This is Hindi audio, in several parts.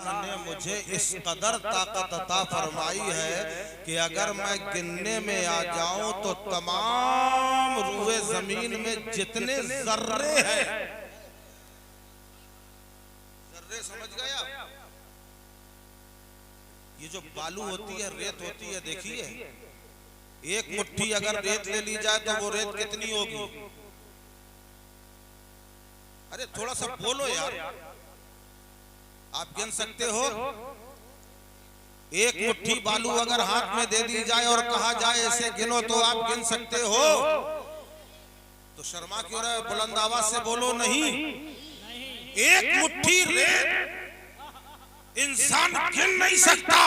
ने मुझे इस कदर ताकत अता फरमाई है कि अगर मैं गिनने में आ जाऊं तो तमाम रूए जमीन में जितने जर्रे हैं, जर्रे समझ गया, ये जो बालू होती है, रेत होती है, देखिए एक मुट्ठी अगर रेत ले ली जाए तो वो रेत कितनी होगी? अरे थोड़ा सा बोलो यार, आप गिन सकते हो? एक मुट्ठी बालू अगर हाथ में दे दी जाए और कहा जाए ऐसे गिनो तो आप गिन सकते हो? तो शर्मा क्यों रहे? बुलंद आवाज से बोलो। नहीं, एक मुट्ठी रेत इंसान गिन नहीं सकता।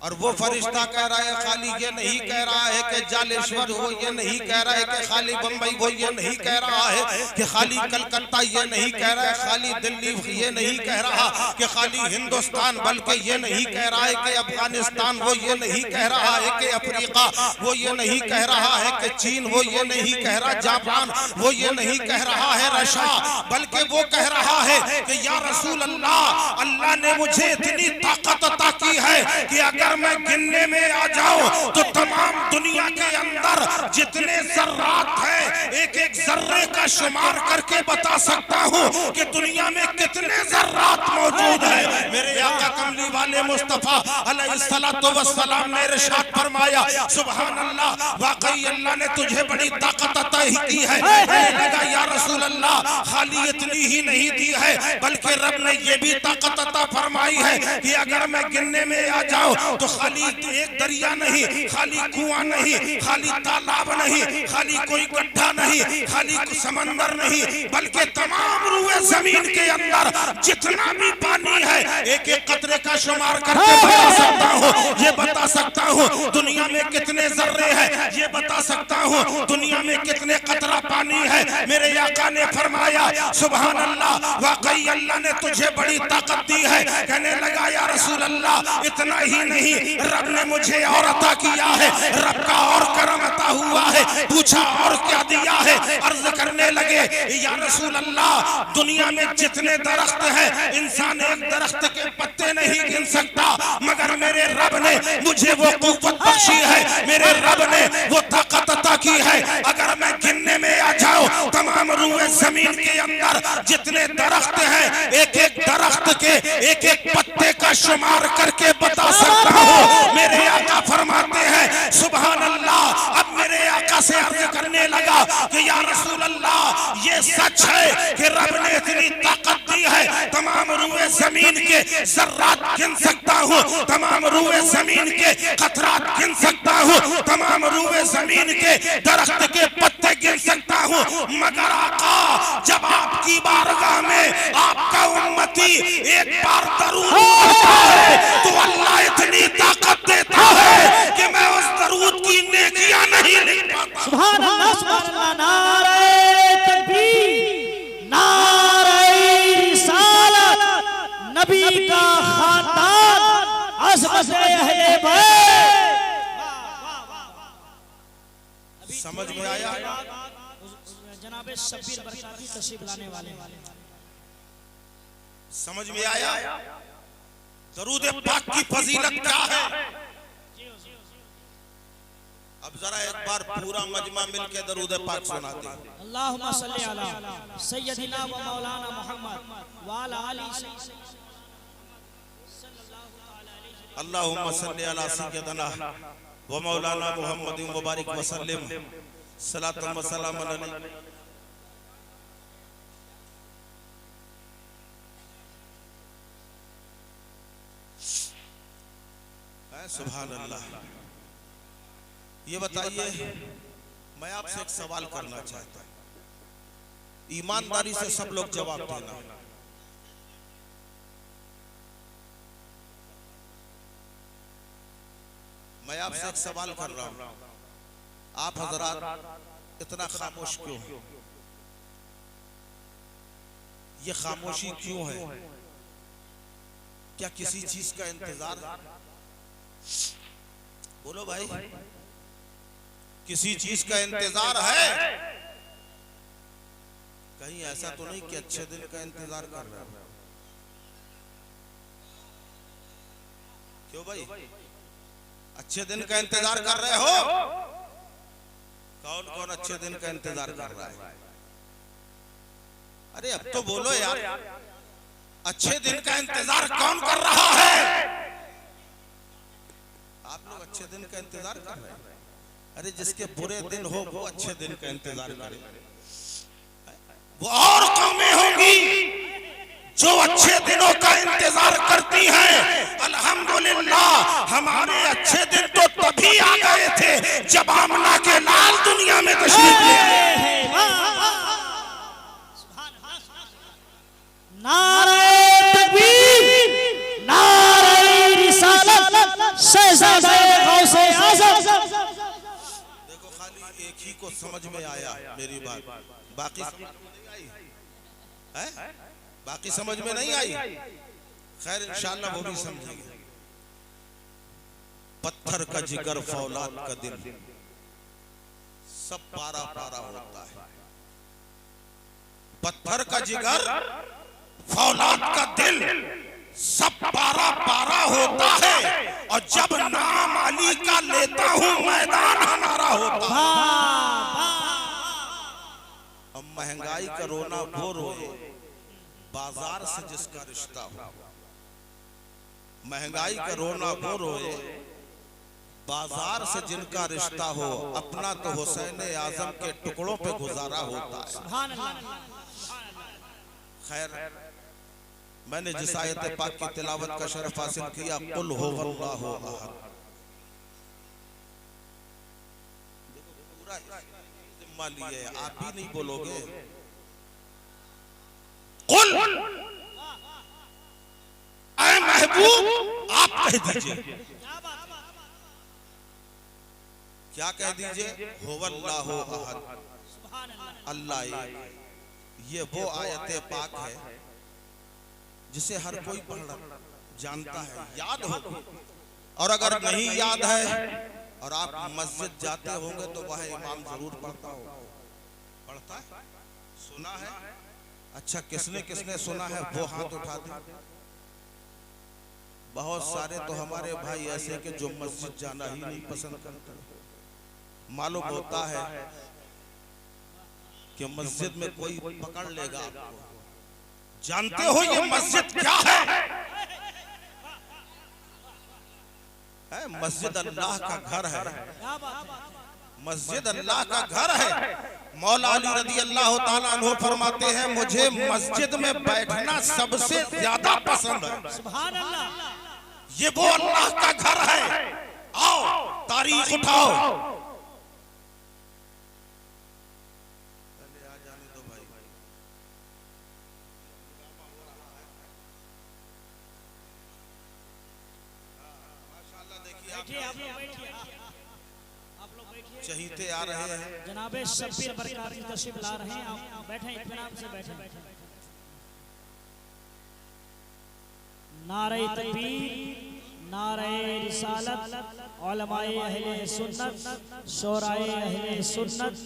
और वो फरिश्ता कह रहा है, खाली ये नहीं कह रहा है कि जालेश्वर हो, ये नहीं कह रहा है कि खाली बंबई हो, ये नहीं कह रहा है कि खाली कलकत्ता, ये नहीं कह रहा है खाली दिल्ली, ये नहीं कह रहा कि खाली हिंदुस्तान, बल्कि ये नहीं कह रहा है कि अफगानिस्तान वो, ये नहीं कह रहा है कि अफ्रीका वो, ये नहीं कह रहा है कि चीन वो, ये नहीं कह रहा जापान वो, ये नहीं कह रहा है रशिया, बल्कि वो कह रहा है कि या रसूल अल्लाह, अल्लाह ने मुझे इतनी ताकत अता की है कि अगर मैं गिनने में आ जाऊं तो तमाम दुनिया के अंदर जितने जर्रात हैं, एक एक जर्रे का शुमार करके बता सकता हूं कि दुनिया में कितने जर्रात मौजूद है। मेरे आका कमली वाले मुस्तफा अलैहिस्सलातु वस्सलाम ने इरशाद फरमाया, सुभान अल्लाह, वाकई अल्लाह ने तुझे बड़ी ताकत अता की है। लगा या रसूल अल्लाह, खाली इतनी ही नहीं दी है बल्कि रब ने ये भी ताकत अता फरमाई है कि अगर मैं गिनने में आ जाऊं तो खाली एक दरिया नहीं, खाली कुआं नहीं, खाली तालाब नहीं, खाली कोई गड्ढा नहीं, खाली समंदर नहीं, बल्कि तमाम रूए जमीन के अंदर जितना भी पानी है, एक एक कतरे का शुमार करके बता सकता हूँ। ये बता सकता हूँ दुनिया में कितने जर्रे हैं, ये बता सकता हूँ दुनिया में कितने कतरा पानी है। मेरे आका ने फरमाया, सुभान अल्लाह, वाकई अल्लाह ने तुझे बड़ी ताकत दी है। कहने लगा, या रसूल अल्लाह, इतना ही नहीं, रब ने मुझे और अता किया है, रब का और करम अता हुआ है। पूछा और क्या दिया है? अर्ज करने लगे, या रसूल अल्लाह, दुनिया में जितने दरख्त हैं, इंसान एक दरख्त के पत्ते नहीं गिन सकता, मगर मेरे रब ने मुझे वो कुव्वत बख्शी है, मेरे रब ने वो ताकत अता की है। अगर मैं गिनने में आ जाऊं तमाम रूए जमीन के अंदर जितने दरख्त हैं, एक एक दरख्त के एक एक पत्ते का शुमार करके बता सकता हूँ। मेरे आका फरमाते हैं, सुभान अल्लाह। अब मेरे आका से अर्ज करने लगा कि या रसूल अल्लाह, ये सच है कि रब ने इतनी ताकत दी है, तमाम रूए जमीन के जर्रात गिन सकता हूँ, तमाम रूए जमीन के कतरात गिन सकता हूँ, तमाम रूए जमीन के दरख्त के पत्ते गिन सकता हूँ, मगर आका, जब आपकी बारगाह में आपका उम्मती एक बार दरूद पढ़ता है तो अल्लाह इतनी ताकत देता है कि मैं उस दरूद की नेकियां नहीं लिख पाता। सुभान अल्लाह, सुभान अल्लाह, नारे तकबीर, नारे रिसालत, नबी का खानदान, अज़मत अहले बैत। समझ में आया? जनाब शब्बीर बरकाती तशरीफ लाने वाले, समझ में आया? दरूद पाक की फजीलत क्या है? अब जरा एक बार पूरा मजमा मिलके दरूद पाक सुनाते हैं। अल्लाहुम्मा सल्ली अला सय्यदिना व मौलाना मुहम्मद व अला आलि अल्लाहुम्मा सल्ली अला सय्यदिना व मौलाना मुहम्मद व बारिक व सल्लिम सलातन व सलाम अलैहि। सुभान अल्लाह। ये बताइए, मैं आपसे एक सवाल करना चाहता हूं, ईमानदारी से सब लोग जवाब देना। मैं आपसे एक सवाल कर रहा हूं, आप हजरात इतना खामोश क्यों हैं? ये खामोशी क्यों है? क्या किसी चीज का इंतजार? बोलो भाई, किसी चीज का इंतजार है? कहीं ऐसा तो नहीं कि अच्छे दिन का इंतजार कर रहे हो? क्यों भाई, अच्छे दिन का इंतजार कर रहे हो? कौन कौन अच्छे दिन का इंतजार कर रहा है? अरे अब तो बोलो यार, अच्छे दिन का इंतजार कौन कर रहा है? आप लोग अच्छे दिन का इंतजार कर रहे हैं? अरे जिसके बुरे दिन हो वो अच्छे दिन का इंतजार करे। वो और कौमें होंगी जो अच्छे दिनों का इंतजार करती हैं। अल्हम्दुलिल्लाह हमारे अच्छे दिन तो तभी आ गए थे जब आमना के लाल दुनिया में तशरीफ ले आए। नारे तकबीर, नारे रिसालत, शहजादे गौसे आज़म। देखो खाली एक ही को समझ में आया मेरी बात, बाकी समझ में नहीं आई है? बाकी समझ में नहीं आई। खैर इंशाअल्लाह वो भी समझेंगे। पत्थर का जिगर फौलाद का दिल, सब पारा पारा होता है। पत्थर का जिगर फौलाद का दिल, सब पारा पारा होता है। और जब नाम अली का लेता हूं मैदान हमारा होता है। अब महंगाई का रोना वो रोए बाजार से जिसका रिश्ता हो। महंगाई का रोना वो रोए बाजार से जिनका रिश्ता हो। अपना तो हुसैन आजम के टुकड़ों पे गुजारा होता है। खैर मैंने जिस आयत पाक की तिलावत का शरफ हासिल किया, कुल हुवल्लाहु अहद, पूरा जिम्मा लिए। आप भी नहीं बोलोगे कुल, ऐ महबूब आप कह दीजिए। क्या कह दीजिए? हुवल्लाहु अहद, अल्लाह एक। ये वो आयत पाक है जिसे हर कोई पढ़ जानता है, याद होगी। और अगर नहीं याद है और आप मस्जिद जाते होंगे तो वह इमाम जरूर पढ़ता हो। पढ़ता है? सुना है? अच्छा किसने किसने सुना है वो हाथ उठा दे। बहुत सारे तो हमारे भाई ऐसे के जो मस्जिद जाना ही नहीं पसंद करते। मालूम होता है कि मस्जिद में कोई पकड़ लेगा आपको। जानते हो ये मस्जिद क्या है? मस्जिद अल्लाह का घर है। मस्जिद अल्लाह का घर है। मौला अली रज़ी अल्लाह ताला अन्हु फरमाते हैं, मुझे मस्जिद में बैठना सबसे ज्यादा पसंद है। सुभान अल्लाह। ये वो अल्लाह का घर है। आओ तारीख उठाओ। चहीते आ रहे हैं। जनाबे शब्बीर बरकाती तशरीफ ला रहे हैं। आप बैठे, इत्मीनान से बैठे। नारे तकबीर, नारे रिसालत, उलमाए अहले सुन्नत, शोराए अहले सुन्नत,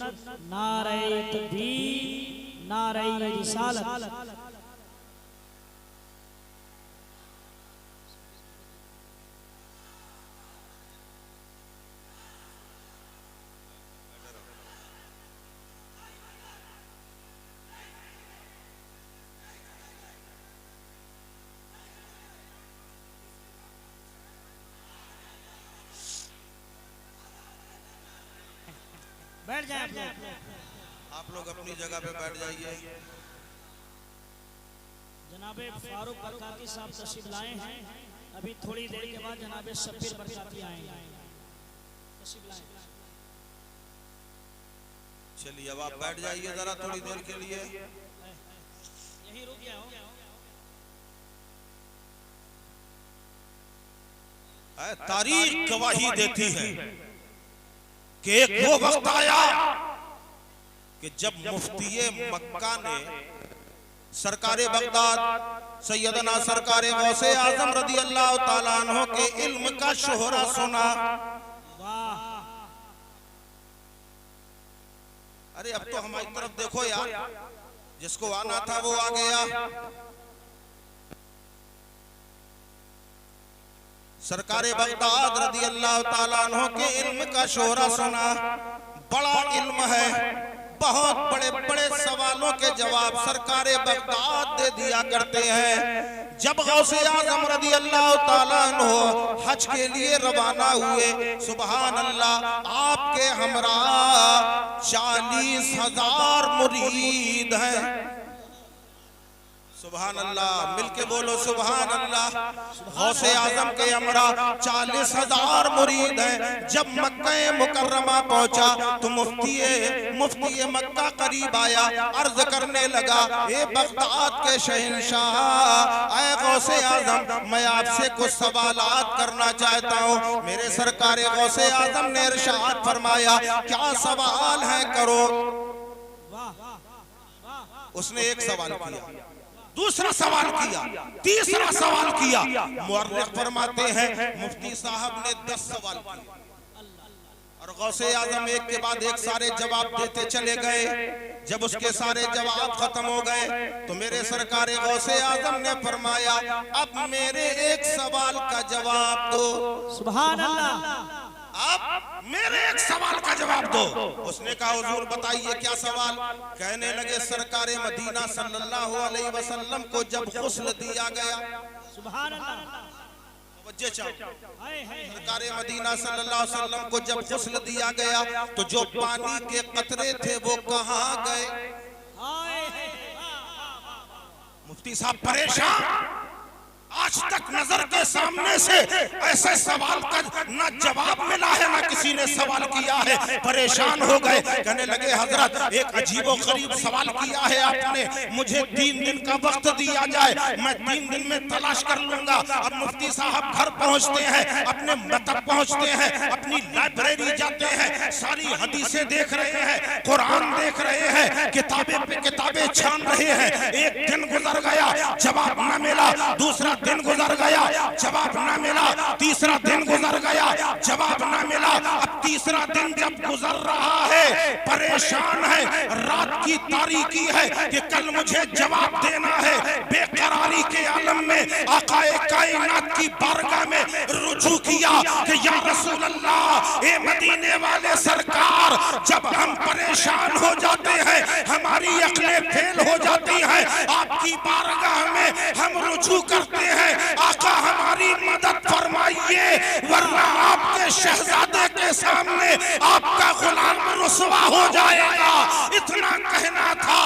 नारे तकबीर, नारे रिसालत। बैठ जाए आप लोग अपनी जगह पे बैठ जाइए। जनाबे फारूक बरकाती साहब तशरीफ लाए हैं। अभी थोड़ी देर के बाद जनाबे शब्बीर बरकाती आएंगे। चलिए अब आप बैठ जाइए जरा थोड़ी देर के लिए। यही रुक गया हो। तारीख गवाही देती है कि एक वो वक्त आया कि जब मुफ्ती मक्का ने सरकारे बगदाद सैयदना सरकारे गौसे आजम रज़ी अल्लाह ताला अन्हु के इल्म का शोहरा सुना। अरे अब तो हमारी तरफ देखो यार, जिसको आना था वो आ गया। सरकारे बगदाद रदी अल्लाह ताला अन्हु के इल्म का शोहरा सुना। बड़ा इल्म है, बहुत बड़े बड़े सवालों के जवाब सरकारे बगदाद दे दिया करते हैं। जब गौसे आजम रदी अल्लाह ताला अन्हु हज के लिए रवाना हुए, सुभान अल्लाह, आपके हमरा 40,000 मुरीद हैं। सुभान अल्लाह, मिलके बोलो सुभान अल्लाह। गौसे आजम के हमरा 40,000 मुरीद हैं। जब मक्का मुकर्रमा पहुंचा तो मुफ्ती मक्का करीब आया, अर्ज करने लगा, ए बगदाद के शहंशाह, ऐ गौसे आजम, मैं आपसे कुछ सवालात करना चाहता हूँ। मेरे सरकारे गौसे आजम ने इरशाद फरमाया, क्या सवाल है, करो। उसने एक सवाल किया, दूसरा सवाल किया, तीसरा सवाल किया। मुअर्रिख फरमाते हैं मुफ्ती साहब ने 10 सवाल किए और गौसे आजम एक के बाद एक सारे जवाब देते चले गए। जब उसके सारे जवाब खत्म हो गए तो मेरे सरकारे गौसे आजम ने फरमाया, अब मेरे एक सवाल का जवाब दो। सुभान अल्लाह। अब मेरे एक सवाल का जवाब दो। उसने कहा, हुजूर बताइए क्या सवाल। कहने लगे, सरकारे मदीना सल्लल्लाहु अलैहि वसल्लम को जब गुस्ल दिया गया, सुभान अल्लाह, सरकारे मदीना सल्लल्लाहु अलैहि वसल्लम को जब गुस्ल दिया गया तो जो पानी के कतरे थे वो कहाँ गए। मुफ्ती साहब परेशान, आज तक नजर के सामने से ऐसे सवाल का ना जवाब मिला है, ना किसी ने सवाल किया है। परेशान हो गए, कहने लगे, हजरत एक अजीबो गरीब सवाल किया है आपने, मुझे 3 दिन का वक्त दिया जाए, मैं 3 दिन में तलाश कर लूंगा। अब मुफ्ती साहब घर पहुंचते हैं, अपने मकतब पहुंचते हैं, अपनी लाइब्रेरी जाते हैं, सारी हदीसें देख रहे हैं, कुरान देख रहे हैं, किताबें पे किताबें छान रहे हैं। एक दिन गुजर गया, जवाब न मिला। दूसरा दिन गुजर गया, जवाब ना मिला। तीसरा दिन गुजर गया, जवाब ना मिला। अब तीसरा दिन जब गुजर रहा है, परेशान है, रात की तारीकी है कि कल मुझे जवाब देना है। बेकरारी के आलम में आकाए कायनात की बारगाह में रुजू किया कि या रसूल अल्लाह, ए मदीने वाले सरकार, जब हम परेशान हो जाते हैं, हमारी अक्लें फेल हो जाती हैं, आपकी बारगाह में हम रुजू करते हैं, आका हमारी मदद फरमाइए, वरना आपके शहजादे के सामने आपका गुलाम रुसवा हो जाएगा। इतना कहना था।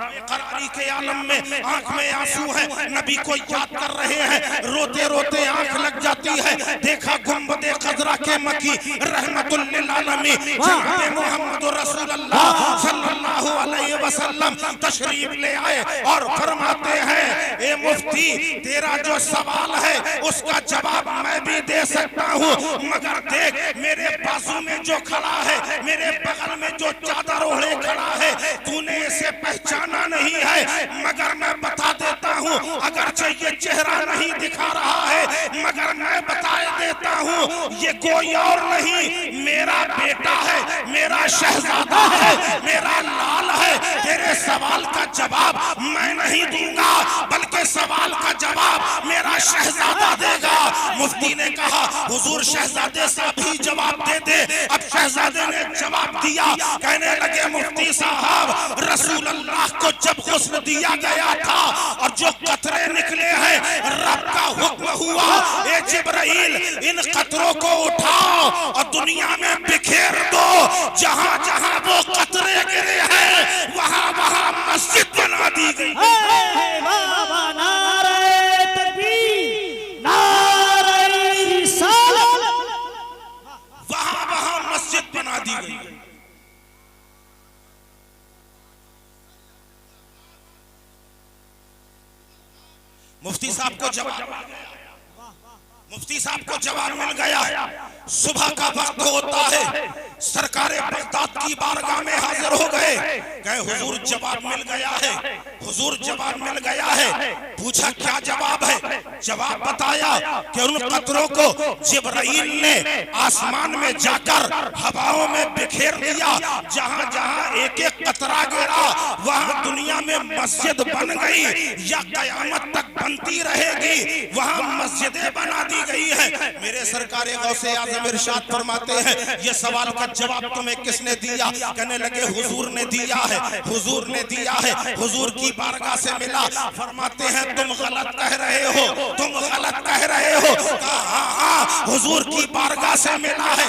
बेकरारी के आलम में आंख में आंसू है, नबी को याद कर रहे हैं, रोते रोते आंख लग जाती है। देखा गुंबदे खजरा के मकी रहमतुल लिल आलमीन जनाब मोहम्मद रसूलुल्लाह सल्लल्लाहु अलैहि वसल्लम तशरीफ ले आए और फरमाते हैं, ए मुफ्ती, तेरा जो सवाल है उसका जवाब मैं भी दे सकता हूँ, मगर देख, मेरे बाजू में जो खड़ा है, मेरे बगल में जो चादर ओढ़े खड़ा है, तूने इसे पहचाना नहीं है, मगर मैं बता देता हूँ, अगरचे ये चेहरा नहीं दिखा रहा है, मगर मैं बता देता हूँ, ये कोई और नहीं, मेरा बेटा है, मेरा शहजादा है, मेरा लाल है। तेरे सवाल का जवाब मैं नहीं दूंगा, बल्कि सवाल का जवाब मेरा शहजादा देगा। मुफ्ती ने कहा, हुजूर शहजादे साहब ही जवाब दे दे। अब शहजादे ने जवाब दिया, कहने लगे, मुफ्ती साहब, रसूल अल्लाह को जब गुस्ल दिया गया था और जो कतरे निकले हैं, रब का हुक्म हुआ, ए जिब्राइल, इन कतरों को उठाओ और दुनिया में बिखेर दो। जहां जहां वो कतरे गिरे हैं, वहां वहां मस्जिद बना दी गई। वहां वहां मस्जिद बना दी गई। मुफ्ती साहब को जवाब मुफ्ती साहब को जवाब मिल गया। सुबह का वक्त होता है, सरकारे बगदाद की बारगाह में हाजिर हो गए। कहे, हुजूर जवाब मिल गया है, हुजूर जवाब मिल गया है। पूछा, क्या जवाब है? जवाब बताया कि उन कतरों को जिब्राइल ने आसमान में जाकर हवाओं में बिखेर दिया। जहां जहां एक एक कतरा गिरा, वहां दुनिया में मस्जिद बन गई या कयामत तक बनती रहेगी। वहां मस्जिदें बना दी गई है। मेरे सरकार गौसे आज़म इरशाद फरमाते हैं, ये सवाल का जवाब तुम्हें किसने दिया? कहने लगे हुजूर ने दिया है, हुजूर ने दिया है, हुजूर की बारगाह से मिला। फरमाते हैं तुम गलत कह रहे हो, तुम गलत कह रहे हो। हाँ हाँ हुजूर की बारगाह से मिला है।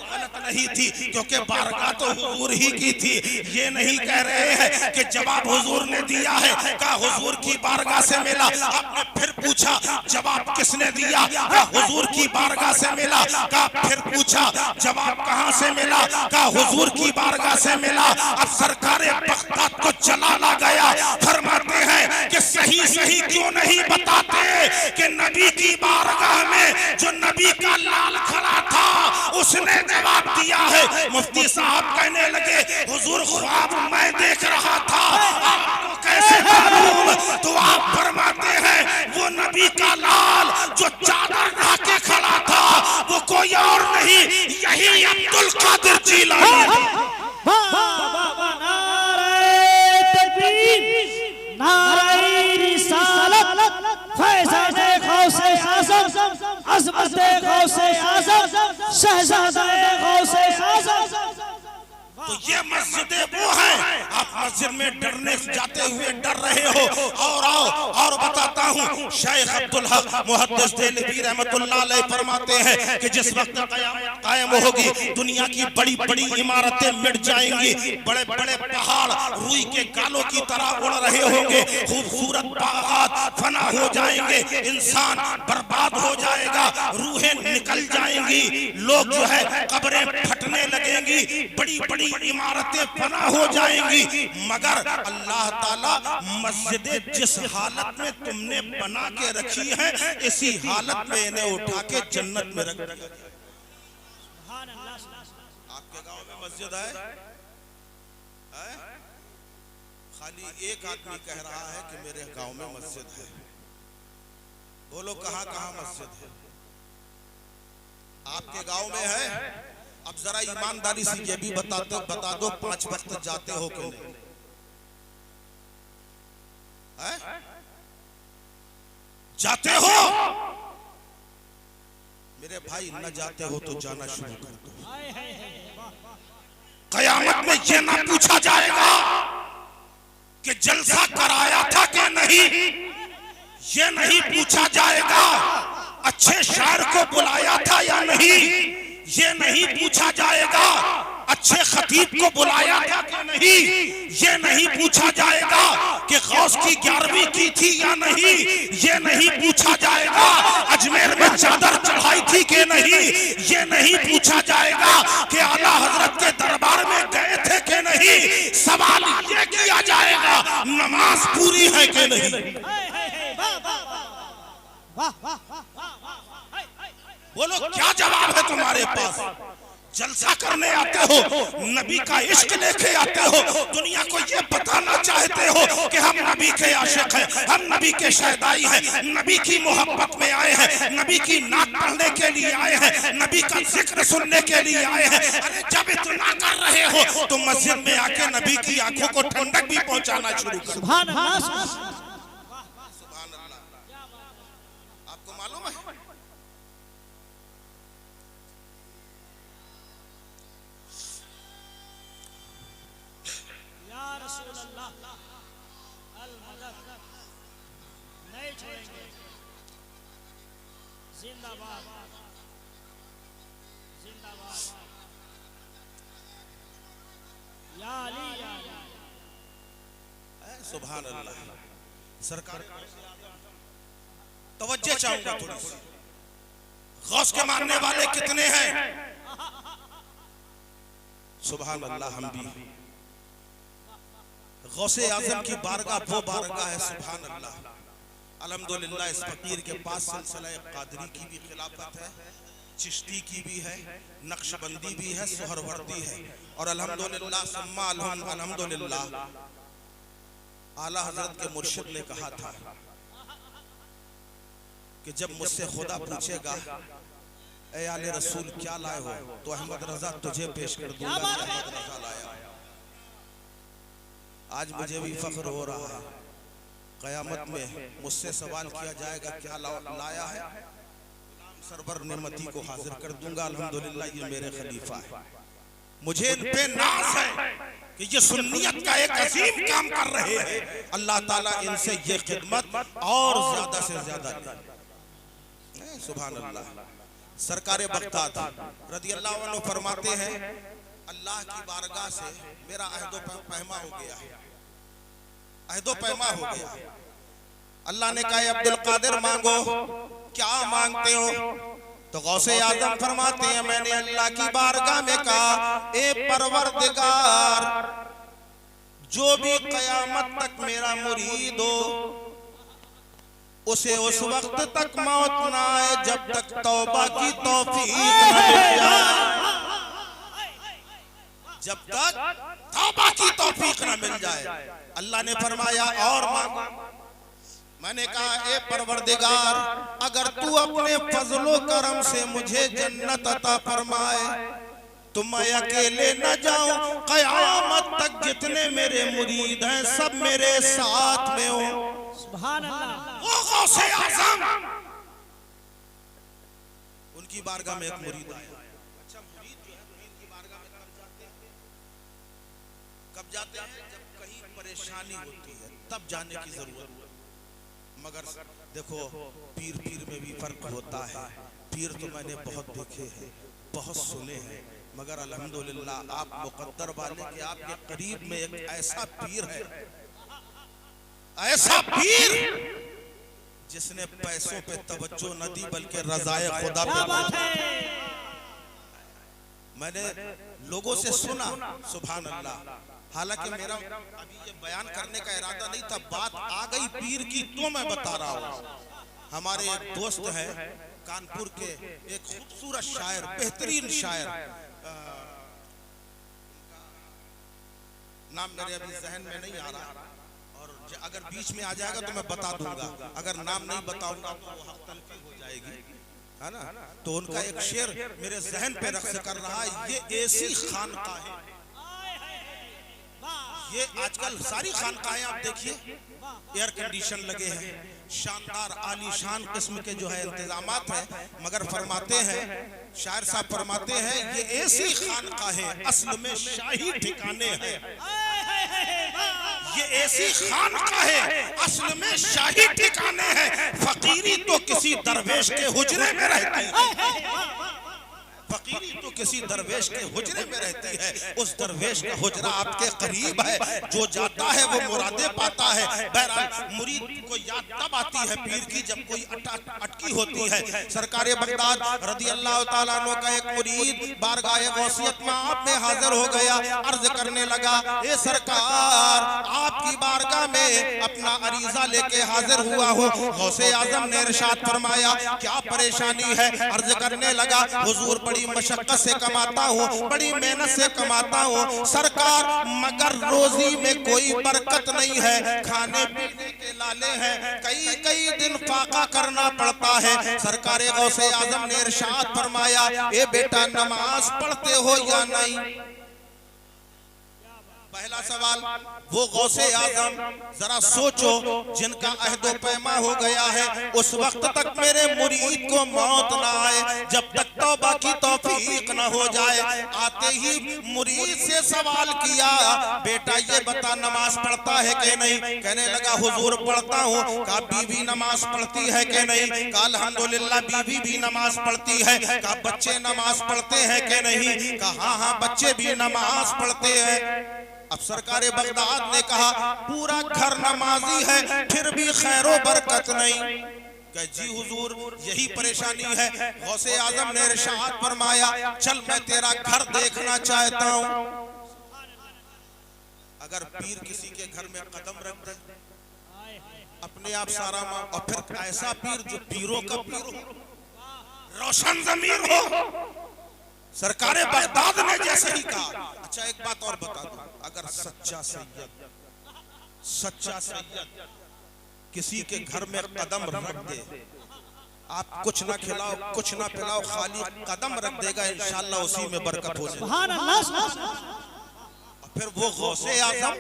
गलत नहीं थी, क्योंकि बारगाह तो हुजूर ही की थी। ये नहीं कह रहे हैं कि जवाब हुजूर ने दिया है, कहा हुजूर की बारगाह से मिला। आपने फिर पूछा जवाब किसने दिया? कहा हुजूर की बारगाह से मिला। कहा फिर पूछा जवाब कहां से मिला? कहा हुजूर की बारगाह से मिला। अब सरकारे बगदाद को जलाला गया। फरमाते हैं कि सही सही क्यों नहीं बताते कि नबी की बारगाह में जो नबी का लाल खड़ा था उसने जवाब दिया है। मुफ्ती साहब कहने लगे हुजूर ख्वाब मैं देख रहा था, आपको कैसे मालूम? तो आप फरमाते हैं वो नबी का लाल जो चादर ढा के खड़ा था वो कोई और नहीं, यही अब्दुल कादिर जीलानी था। नारे रिसालत फैज़ाने गौसे आज़म, अज़मते गौसे आज़म, शहज़ादे गौसे आज़म। तो ये मस्जिदें वो हैं, आप मस्जिद में डरने जाते हुए डर रहे हो। और आओ और बताता हूँ, शेख अब्दुल हक मुहद्दिस देहलवी रहमतुल्लाह अलैह फरमाते हैं कि जिस वक्त क़यामत कायम होगी दुनिया की बड़ी बड़ी इमारतें मिट जाएंगी, बड़े बड़े पहाड़ रुई के गालों की तरह उड़ रहे होंगे, खूबसूरत बागात फना हो जाएंगे, इंसान बर्बाद हो जाएगा, रूहें निकल जाएंगी, लोग जो है कब्रें फटने लगेंगी, बड़ी बड़ी इमारतें फना हो जाएंगी। मगर अल्लाह ताला मस्जिदें जिस हालत में तुमने बना के रखी है इसी हालत में इन्हें उठा के जन्नत में रख दिया। आपके गांव में मस्जिद है? खाली एक आदमी कह रहा है कि मेरे गांव में मस्जिद है। बोलो कहां कहां मस्जिद है? आपके गांव में है? अब जरा ईमानदारी से ये भी बता दो 5 वक्त जाते हो कि नहीं? जाते हो? मेरे भाई न जाते हो तो जाना शुरू कर दो। कयामत में ये ना पूछा जाएगा कि जलसा कराया था कि नहीं, ये नहीं पूछा जाएगा अच्छे शायर को बुलाया था या नहीं, ये नहीं पूछा जाएगा अच्छे खतीब को बुलाया था कि नहीं, ये नहीं पूछा जाएगा कि गौस की 11वीं की थी या नहीं, ये नहीं पूछा जाएगा अजमेर में चादर चढ़ाई थी कि नहीं, ये नहीं पूछा जाएगा कि आला हजरत के दरबार में गए थे कि नहीं। सवाल ये किया जाएगा नमाज पूरी है कि नहीं। बोलो क्या जवाब है तुम्हारे पास? जलसा करने आते हो, नबी का इश्क लेके आते हो, दुनिया को ये बताना चाहते हो कि हम नबी के आशिक हैं, हम नबी के शहदाई हैं, नबी की मोहब्बत में आए हैं, नबी की नात पढ़ने के लिए आए हैं, नबी का जिक्र सुनने के लिए आए हैं। अरे जब इतना कर रहे हो तो मस्जिद में आके नबी की आंखों को ठंडक भी पहुंचाना शुरू करो। सुभान अल्लाह, सुभान अल्लाह। आपको मालूम है नहीं छोड़ेंगे। जिंदाबाद जिंदाबाद या अली या सुभान अल्लाह। सरकार तवज्जो चाहूंगा थोड़ी सी, गौस के मानने वाले कितने हैं? सुभान अल्लाह। हम भी गौसे आजम की बारगाह वो बारगाह है, सुभान अल्लाह। अल्हम्दुलिल्लाह इस फकीर के पास सिलसिला कादरी की भी खिलाफत है, चिश्ती की भी है, नक्शबंदी भी है, सोहरवर्दी है। और अल्हम्दुलिल्लाह सुम्मा अल्हम्दुलिल्लाह आला हजरत के मुर्शिद ने कहा था कि जब मुझसे खुदा पूछेगा ए आले रसूल क्या लाए हो, तो अहमद रजा तुझे पेश कर दूंगा अहमद रजा लाया। आज मुझे भी फख्र हो रहा है क़यामत में मुझसे सवाल किया जाएगा क्या लाया है, सरवर नेमती को हाजिर कर दूंगा, अल्हम्दुलिल्लाह ये मेरे खलीफा है, मुझे इन पे नाज है कि ये सुन्नियत का एक अजीम काम कर रहे हैं, अल्लाह ताला इनसे ये खिदमत और ज्यादा से ज्यादा ले। सुभान अल्लाह। सरकार बगदाद रदियल्लाहु अन्हु फरमाते हैं अल्लाह की बारगाह से मेरा अहदो पैमा हो गया है, अहदो पैमा हो गया। अल्लाह ने कहा अब्दुल कादिर मांगो, क्या मांगते हो? तो गौसे आजम फरमाते हैं मैंने अल्लाह की बारगाह में कहा ए परवरदिगार, जो भी कयामत तक मेरा मुरीद हो उसे उस वक्त तक मौत ना आए जब तक तौबा की तौफीक न मिल जाए, जब तक तौबा की तौफीक न मिल जाए। अल्लाह ने फरमाया और मांगो। मैंने कहा ए परवरदिगार, अगर तू अपने फजलो करम से मुझे जन्नत अता फरमाए तो मैं अकेले न जाऊं, कयामत तक जितने मेरे मुरीद हैं सब मेरे साथ में हो। सुभान अल्लाह। वो गौसे आज़म, उनकी बारगाह में एक मुरीद आया। अच्छा, मुरीद जो है उनकी बारगाह में कब जाते हैं? जब कहीं परेशानी होती है तब जाने की जरूरत। मगर देखो पीर में भी फर्क होता है। पीर तो मैंने बहुत देखे हैं, बहुत सुने हैं, मगर अल्हम्दुलिल्लाह आप मुकद्दर वाले के आपके करीब में एक ऐसा पीर है, ऐसा पीर जिसने पैसों पे तवज्जो न दी बल्कि रज़ाए खुदा पे। मैंने लोगों से सुना, सुभान अल्लाह, हालांकि मेरा अभी ये बयान करने का इरादा नहीं था, बात आ गई पीर की तो मैं बता रहा हूँ। हमारे एक दोस्त है कानपुर के, एक खूबसूरत शायर, बेहतरीन शायर, नाम मेरे अभी जहन में नहीं आ रहा, और अगर बीच में आ जाएगा तो मैं बता दूंगा, अगर नाम नहीं बताऊंगा तो वो हक तलफी हो जाएगी, है ना। तो उनका एक शेर मेरे जहन पे रक्स कर रहा है, ये ऐसी खानकाह है, ये आजकल सारी खानकाहें आप देखिए एयर कंडीशन लगे हैं, शानदार आलीशान किस्म के जो है इंतजामात हैं, मगर फरमाते हैं शायर साहब फरमाते हैं ये ऐसी खानकाहें असल में शाही ठिकाने हैं, ये ऐसी खानकाहें असल में शाही ठिकाने हैं, फकीरी तो किसी दरवेश के हुजरे में रहती है, फकीरी तो किसी दरवेश के हुजरे में रहती है, उस दरवेश का हुजरा आपके करीब है, जो जाता है वो मुरादे पाता है। बहरहाल मुरीद को याद तब आती है पीर की जब कोई अटकी होती है। सरकार बगदाद रदियल्लाहु ताला अन्हु का एक मुरीद बारगाह गौसियत में आप में हाजिर हो गया, अर्ज करने लगा ए सरकार, आपकी बारगाह में अपना अरीजा लेके हाजिर हुआ हूँ। गौसे आजम ने इरशाद फरमाया क्या परेशानी है? अर्ज करने लगा हुजूर बड़ी मशक्कत से कमाता हूँ, बड़ी मेहनत से कमाता हूँ सरकार, मगर रोजी में कोई बरकत नहीं है, खाने पीने के लाले हैं, कई दिन फाका करना पड़ता है। सरकार गौसे आजम ने इरशाद फरमाया ए बेटा नमाज पढ़ते हो या नहीं? पहला सवाल, वो गौसे आजम जरा सोचो जिनका अहदो पैमा हो गया है उस वक्त तक मेरे मुरीद को मौत ना आए जब तक तौबा की तौफीक न हो जाए। आते ही मुरीद से सवाल किया बेटा ये बता नमाज पढ़ता है कि नहीं? कहने लगा हुजूर पढ़ता हूँ। कहा बीवी नमाज पढ़ती है कि नहीं? कहा अल्हम्दुलिल्लाह बीवी भी नमाज पढ़ती है। कहा बच्चे नमाज पढ़ते हैं कि नहीं? कहा हाँ बच्चे भी नमाज पढ़ते हैं। अब सरकार बगदाद ने कहा पूरा घर नमाजी है फिर भी खैरो बरकत नहीं। कहा जी हुजूर यही परेशानी है। गौसे आजम ने इरशाद फरमाया चल मैं तेरा घर देखना चाहता हूँ। अगर पीर किसी के घर में कदम रख दे अपने आप सारा और फिर ऐसा पीर जो पीरों का पीर हो, रोशन ज़मीर हो, सरकार बगदाद ने जैसे ही कहा। अच्छा एक बात और बता दूं, अगर सच्चा सैयद किसी के घर में कदम रख दे, आप कुछ ना खिलाओ कुछ ना पिलाओ, खाली कदम रख देगा इंशाअल्लाह उसी में बरकत हो जाएगी। सुभान अल्लाह। फिर वो गौसे आजम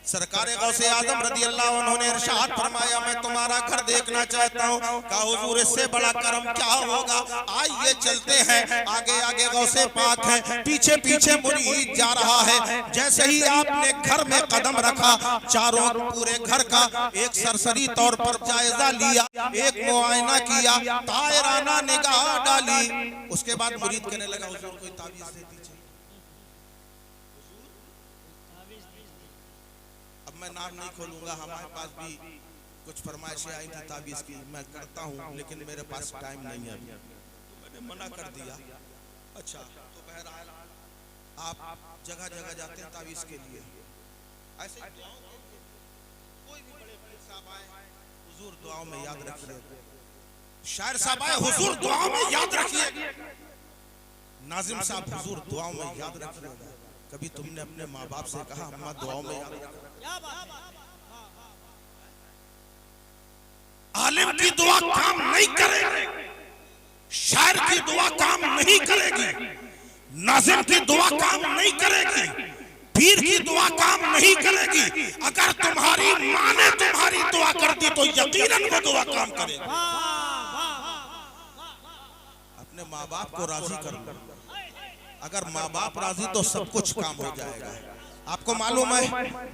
सरकार गौसे आजम रदी अल्लाह अन्हु ने इरशाद फरमाया, मैं तुम्हारा घर देखना चाहता हूँ। कहा हुजूर इससे बड़ा करम क्या होगा, आइए चलते हैं। आगे आगे गौसे पाक है, पीछे पीछे मुरीद जा रहा है। जैसे ही आपने घर में कदम रखा, चारों पूरे घर का एक सरसरी तौर पर जायजा लिया, एक मुआयना किया, तायराना निगाह डाली। उसके बाद मुरीद कहने लगा, हुजूर कोई ताबीज दे दीजिए। मैं नाम नहीं खोलूंगा, हमारे पास भी कुछ फरमाइशें आई थी ताबीज की, मैं करता हूं लेकिन मेरे पास टाइम नहीं है। तो मैंने मना कर दिया। अच्छा, तो बहरहाल आप जगह जगह जाते हैं ताबीज के लिए, ऐसे कोई भी बड़े पीर साहब आए, हुजूर दुआओं में याद रखिए। शायर साहब आए, हुजूर दुआओं में याद रखिए। नाजिम साहब, हुजूर दुआओं में याद रखिएगा। कभी तुमने अपने माँ बाप से कहा अम्मा दुआओं में याद रखो? आलिम की दुआ काम नहीं करेगी, शायर की दुआ काम नहीं करेगी, नाज़िम की दुआ काम नहीं करेगी, पीर की दुआ काम नहीं करेगी। अगर तुम्हारी माँ ने तुम्हारी दुआ कर दी तो यकीनन वो दुआ काम करेगी। अपने माँ बाप को राजी कर लो, अगर माँ बाप राजी तो सब कुछ काम हो जाएगा। आपको मालूम है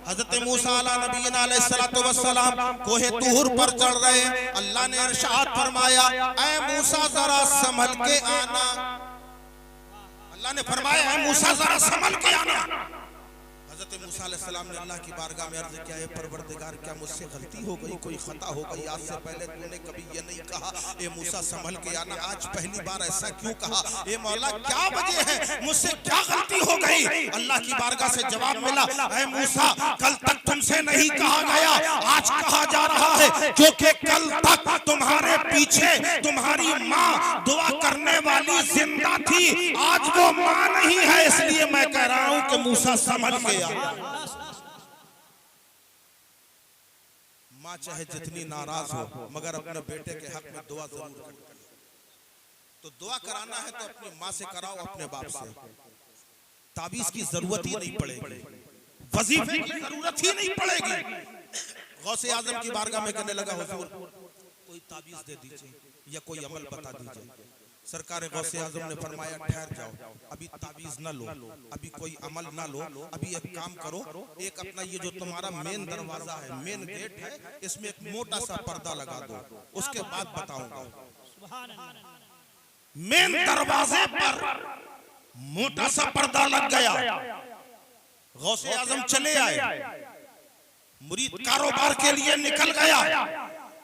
हजरत मूसा अला नबीना अलैहिस्सलातु वस्सलाम कोहे तूर पर चढ़ रहे, अल्लाह ने इरशाद फरमाया, ऐ मूसा जरा संभल के आना। अल्लाह ने फरमाया, ऐ मूसा जरा संभल के आना। हजरत मूसा अलैहिस्सलाम ने अल्लाह की बारगाह में अर्ज किया, है परवरदिगार क्या मुझसे गलती हो गई, कोई खता हो गई? आज से पहले तूने कभी ये नहीं कहा ए मूसा संभल के आना, आज पहली बार ऐसा क्यों कहा? ए मौला क्या वजह है, मुझसे क्या गलती हो गई? अल्लाह की बारगाह से जवाब मिला, ए मूसा कल तक तुमसे नहीं कहा गया, आज कहा जा रहा है, क्योंकि कल तक तुम्हारे पीछे तुम्हारी माँ दुआ करने वाली जिंदा थी, आज वो माँ नहीं है, इसलिए मैं कह रहा हूँ कि मूसा संभल के। माँ चाहे जितनी नाराज हो मगर अपने बेटे के हक में दुआ जरूर करे। तो दुआ कराना है तो अपनी माँ से कराओ, अपने बाप से। ताबीज की जरूरत ही नहीं पड़ेगी, वजीफे की जरूरत ही नहीं पड़ेगी। गौसे आजम की बारगाह में कहने लगा, हुजूर कोई ताबीज दे दीजिए या कोई अमल बता दीजिए। सरकार गौसे आजम ने फरमाया, ठहर जाओ, अभी ताबीज न लो, अभी कोई अमल न लो, अभी एक काम करो, एक अपना ये जो तुम्हारा मेन दरवाजा है, मेन गेट है, इसमें एक मोटा सा पर्दा लगा दो, उसके बाद बताऊंगा। मेन दरवाजे पर मोटा सा पर्दा लग गया। गौसे आजम चले आए, मुरीद कारोबार के लिए निकल गया।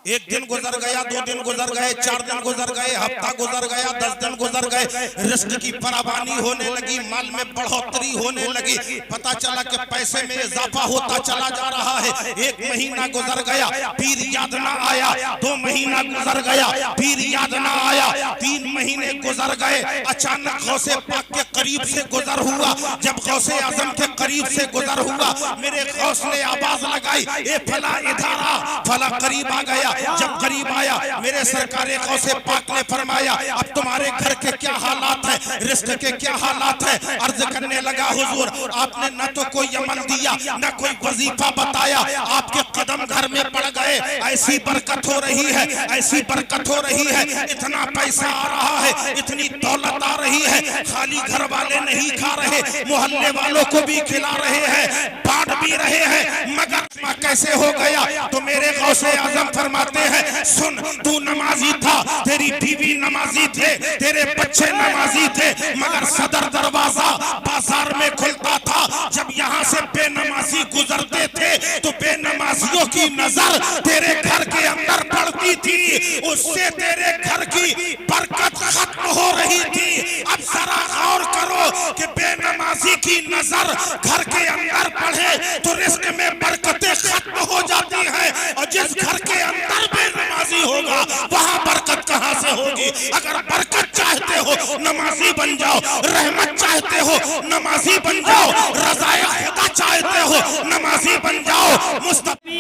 एक दिन गुजर गया, 2 दिन गुजर गए, 4 दिन गुजर गए, हफ्ता गुजर गया, 10 दिन गुजर गए। रिस्क की फरावानी होने लगी, माल में बढ़ोतरी होने लगी, पता चला कि पैसे में इजाफा होता चला जा रहा है। 1 महीना गुजर गया, पीर याद ना आया। 2 महीना गुजर गया, पीर याद ना आया। 3 महीने गुजर गए, अचानक गौसे पाक के करीब से गुजर हुआ। जब गौसे आजम के करीब से गुजर हुआ, मेरे गौस ने आवाज लगाई, ए फला इधर आ। फला करीब आ गया। जब करीब आया, मेरे सरकारे गौसे पाक ने फरमाया, अब तुम्हारे घर के क्या हालात है, रिस्क के क्या हालात है? अर्ज करने लगा, हुजूर आपने न तो कोई अमल दिया, न कोई वजीफा बताया, आपके कदम घर में पड़ गए। ऐसी बरकत हो रही है, ऐसी बरकत हो रही है, इतना पैसा आ रहा है, इतनी दौलत आ रही है, खाली घर वाले नहीं खा रहे, मोहल्ले वालों को भी खिला रहे हैं, बांट भी रहे हैं, मगर कैसे हो गया? तो मेरे गौसे आजम फरमाते हैं, सुन तू नमाजी था, तेरी बीवी नमाजी थे, तेरे बच्चे नमाजी थे, मगर सदर दरवाजा बाजार में खुलता था। जब यहाँ से बेनमाजी गुजरते थे तो बेनमाजियों की नजर तेरे घर के अंदर पड़ती थी, उससे तेरे घर की बरकत खत्म हो रही थी। अब जरा गौर करो कि बेनमाजी की नजर घर के अंदर पड़े तो रिस्क में बरकतें खत्म हो जाती है, और जिस घर के अंदर बेनमाजी होगा वहां बरकत कहां से होगी? अगर बरकत चाहते हो नमाजी बन जाओ, रहमत चाहते हो नमाजी बन जाओ, रज़ाए खुदा चाहते हो नमाजी बन जाओ। मुस्तफी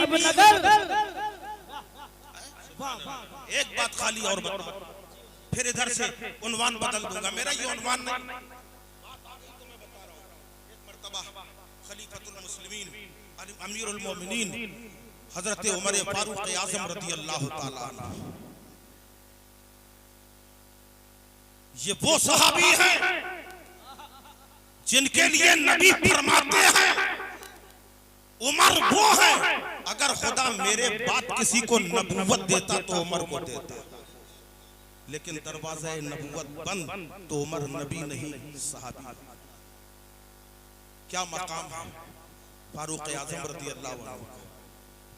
एक बात खाली और बता, फिर इधर से उन्वान बदल दूंगा। मेरा ये उन्वान नहीं, एक मर्तबा खलीफतुल मुस्लिमीन अमीरुल मोमिनीन हजरत उमर फारूक आज़म रज़ी अल्लाह ताला अन्हु, ये वो सहाबी हैं जिनके लिए नबी फरमाते हैं उमर वो है, अगर खुदा मेरे बाद किसी को नबूवत देता तो उमर को देता, लेकिन दरवाजा नबूवत बंद तो उमर नबी नहीं सहाबी। क्या मकाम है फारूक आज़म रज़ी अल्लाह अन्हु,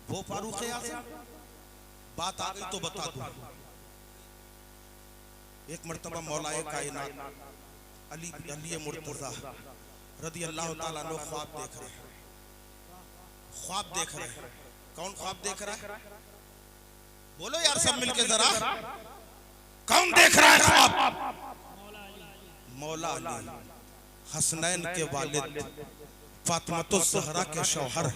वो फारूक आज़म। बात आ गई तो बता दूं, एक मर्तबा मौलाए कायनात अली मुर्तज़ा रज़ी अल्लाह ताला अन्हु ख्वाब देख रहे हैं। ख्वाब देख रहे हैं, कौन ख्वाब देख रहा है? बोलो यार सब मिलके जरा, कौन देख रहा है ख्वाब? मौला अली हसनैन के वालिद फातिमातुज़ ज़हरा के शौहर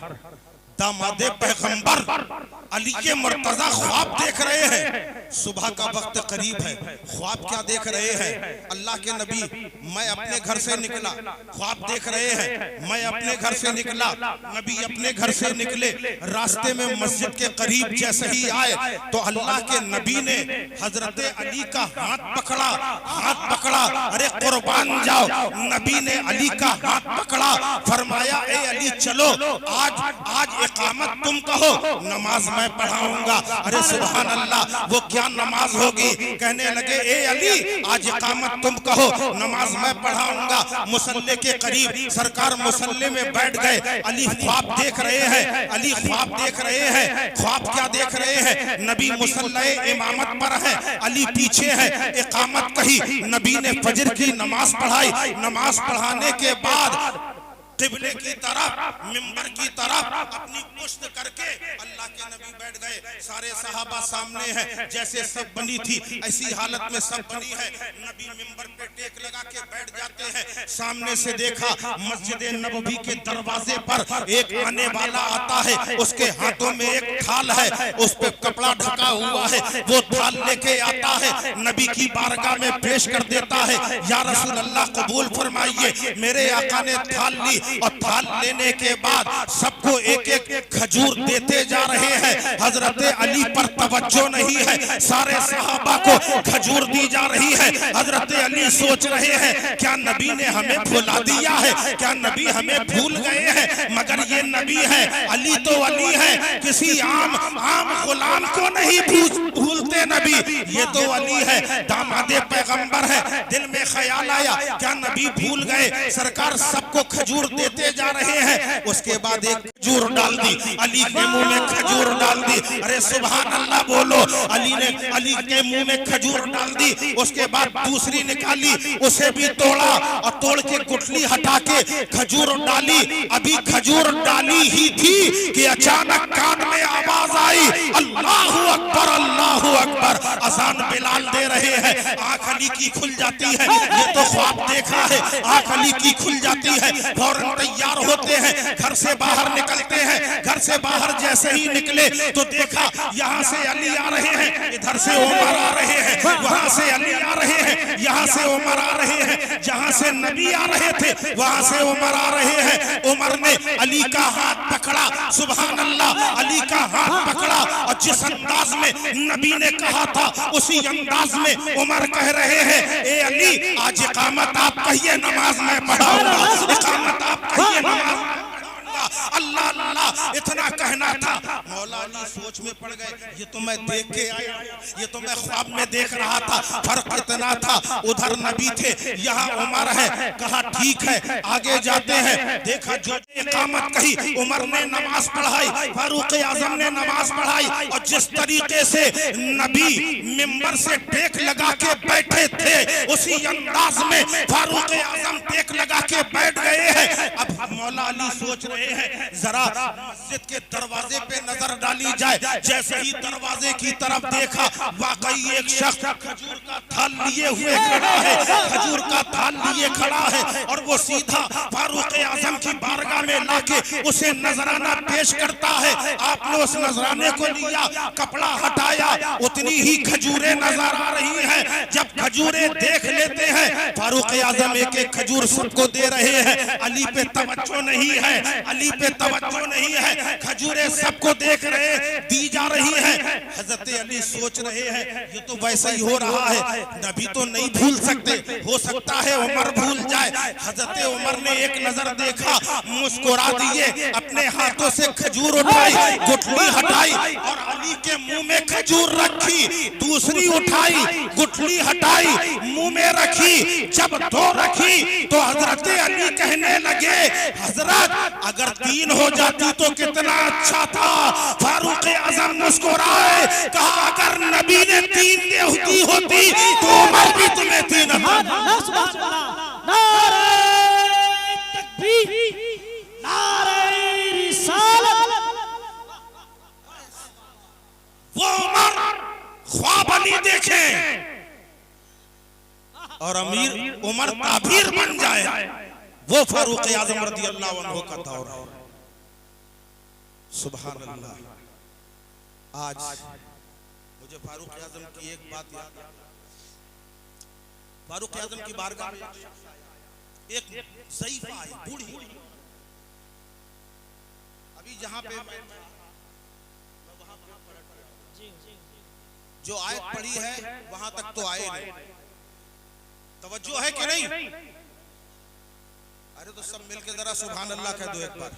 दामादे पैगंबर अली के मुर्तज़ा ख्वाब देख रहे हैं। सुबह का वक्त करीब है, ख्वाब क्या देख रहे हैं? अल्लाह के नबी मैं अपने घर से निकला, ख्वाब देख रहे हैं मैं अपने घर से निकला, नबी अपने घर से निकले, रास्ते में मस्जिद के करीब जैसे ही आए तो अल्लाह के नबी ने हजरत अली का हाथ पकड़ा, अरे कुर्बान जाओ, नबी ने अली का हाथ पकड़ा, फरमाया ए अली चलो आज इकामत तुम कहो, नमाज मैं पढ़ाऊंगा। अरे सुभान अल्लाह, वो क्या नमाज होगी? कहने लगे ए अली आज इकामत तुम कहो, नमाज मैं पढ़ाऊंगा। मुसल्ले के करीब सरकार मुसल्ले में बैठ गए, अली ख्वाब देख रहे हैं, अली ख्वाब देख रहे हैं। ख्वाब क्या देख रहे हैं? नबी मुसल्ले इमामत पर है, अली पीछे है, इकामत कही, नबी ने फजर की नमाज पढ़ाई, नमाज पढ़ाने के बाद किबले की तरफ मिंबर की तरफ अपनी पुश्त करके अल्लाह के नबी बैठ गए। सारे सहाबा सामने हैं, जैसे सब बनी थी ऐसी हालत में सब बनी है। नबी मिंबर पे टेक लगा के बैठ जाते हैं। सामने से देखा मस्जिद नबवी के दरवाजे पर एक आने वाला आता है, उसके हाथों में एक थाल है, उस पे कपड़ा ढका हुआ है, वो थाल लेके आता है, नबी की बारगाह में पेश कर देता है। या रसूल अल्लाह कबूल फरमाइए। मेरे आका ने थाल ली और थाल लेने के बाद सबको एक एक खजूर देते जा रहे हैं। हजरत अली पर तवज्जो नहीं है, सारे सहाबा को खजूर दी जा रही है। हजरत अली सोच रहे हैं क्या नबी ने हमें भुला दिया है, क्या नबी हमें भूल गए हैं? मगर ये नबी है, अली तो अली है, किसी आम गुलाम को नहीं भूलते नबी, ये तो अली है, दामादे पैगंबर है। दिल में ख्याल आया क्या नबी भूल गए? सरकार सबको खजूर देते जा रहे हैं। उसके बाद एक खजूर डाल दी, अली के मुंह में खजूर डाल दी। अरे सुभान अल्लाह बोलो। अली ने अली के मुंह में खजूर डाल दी। उसके बाद दूसरी निकाली, उसे भी तोड़ा और तोड़ के गुठली हटा के खजूर डाली। अभी खजूर डाली ही थी कि अचानक कान में आवाज आई, अल्लाहु अकबर, अल्लाहु अकबर। अजान बिलाल दे रहे हैं। आंख अली की खुल जाती है, ये तो ख्वाब देखा है। आंख अली की खुल जाती है, फौरन तैयार होते हैं, घर से बाहर निकलते हैं। घर से बाहर जैसे ही निकले तो देखा यहाँ से अली आ रहे हैं, इधर से उमर आ रहे हैं, वहां से अली आ रहे हैं, यहाँ से उमर आ रहे हैं। जहाँ से नबी आ रहे थे वहां से उमर आ रहे हैं। उमर ने अली का हाथ पकड़ा, सुभान अल्लाह, अली का हाथ पकड़ा और जिस अंदाज में नबी ने कहा था उसी अंदाज में उमर कह रहे हैं ए अली आज इकामत आप कहिए, नमाज मैं पढ़ाऊंगा। इकामत आप कहिए, नमाज अल्लाह अल्लाह इतना कहना था। मौला अली सोच में पड़ गए, ये तो मैं देख के आया, ये तो मैं ख्वाब में देख रहा था। फर्क इतना था, उधर नबी थे, यहाँ उमर है। कहा ठीक है आगे जाते हैं। देखा जो इकामत कही, उमर ने नमाज पढ़ाई, फारूक आजम ने नमाज पढ़ाई और जिस तरीके से नबी मिंबर से टेक लगा के बैठे थे उसी अंदाज में फारूक आजम टेक लगा के बैठ गए हैं। अब मौला अली सोच रहे हैं जरा मस्जिद के दरवाजे पे नजर डाली जाए। जैसे ही दरवाजे की तरफ देखा, वाकई एक शख्स खजूर का थाल लिए हुए खड़ा है, खजूर का थाल लिए खड़ा है और वो सीधा फारूक आजम की बारगाह में लाके उसे नजराना पेश करता है। आपने उस नजराने को लिया, कपड़ा हटाया, उतनी ही खजूरें नजर आ रही हैं। जब खजूरें देख लेते हैं, फारूक आजम एक एक खजूर सबको दे रहे हैं। अली पे तवज्जो नहीं है, अली पे तवज्जो नहीं है, खजूरें सबको देख रहे, दी जा रही है। हजरत अली सोच रहे हैं ये तो वैसा ही हो रहा है, नबी तो नहीं भूल सकते, हो सकता है उमर भूल जाए। हजरत उमर ने एक नजर देखा, मुस्कुरा दिए, अपने हाथों से खजूर उठाई, गुठली हटाई और अली के मुंह में खजूर रखी, दूसरी उठाई, गुठली हटाई, मुंह में रखी। जब दो रखी तो हजरत अली कहने लगे, हजरत अगर 3 हो जाती तो कितना अच्छा था। फारूक आजम मुस्कुराए, कहा अगर नबी ने 3 दी होती तो उमर भी तुम्हें 3 वो उमर ख्वाब अली देखे और अमीर उमर ताबीर बन जाए, वो फारूक आजम रज़ी अल्लाह अन्हु का दौर है। सुभान अल्लाह। आज मुझे फारूक आजम की एक बात याद है। फारूक आजम की बारगाह में एक ज़ईफ़ा आई, बूढ़ी, अभी जहां पे मैं वहां जो आयत पढ़ी है वहां तक तो आए नहीं, तवज्जो है कि नहीं? अरे तो सब मिलके जरा सुभान अल्लाह कह दो एक बार।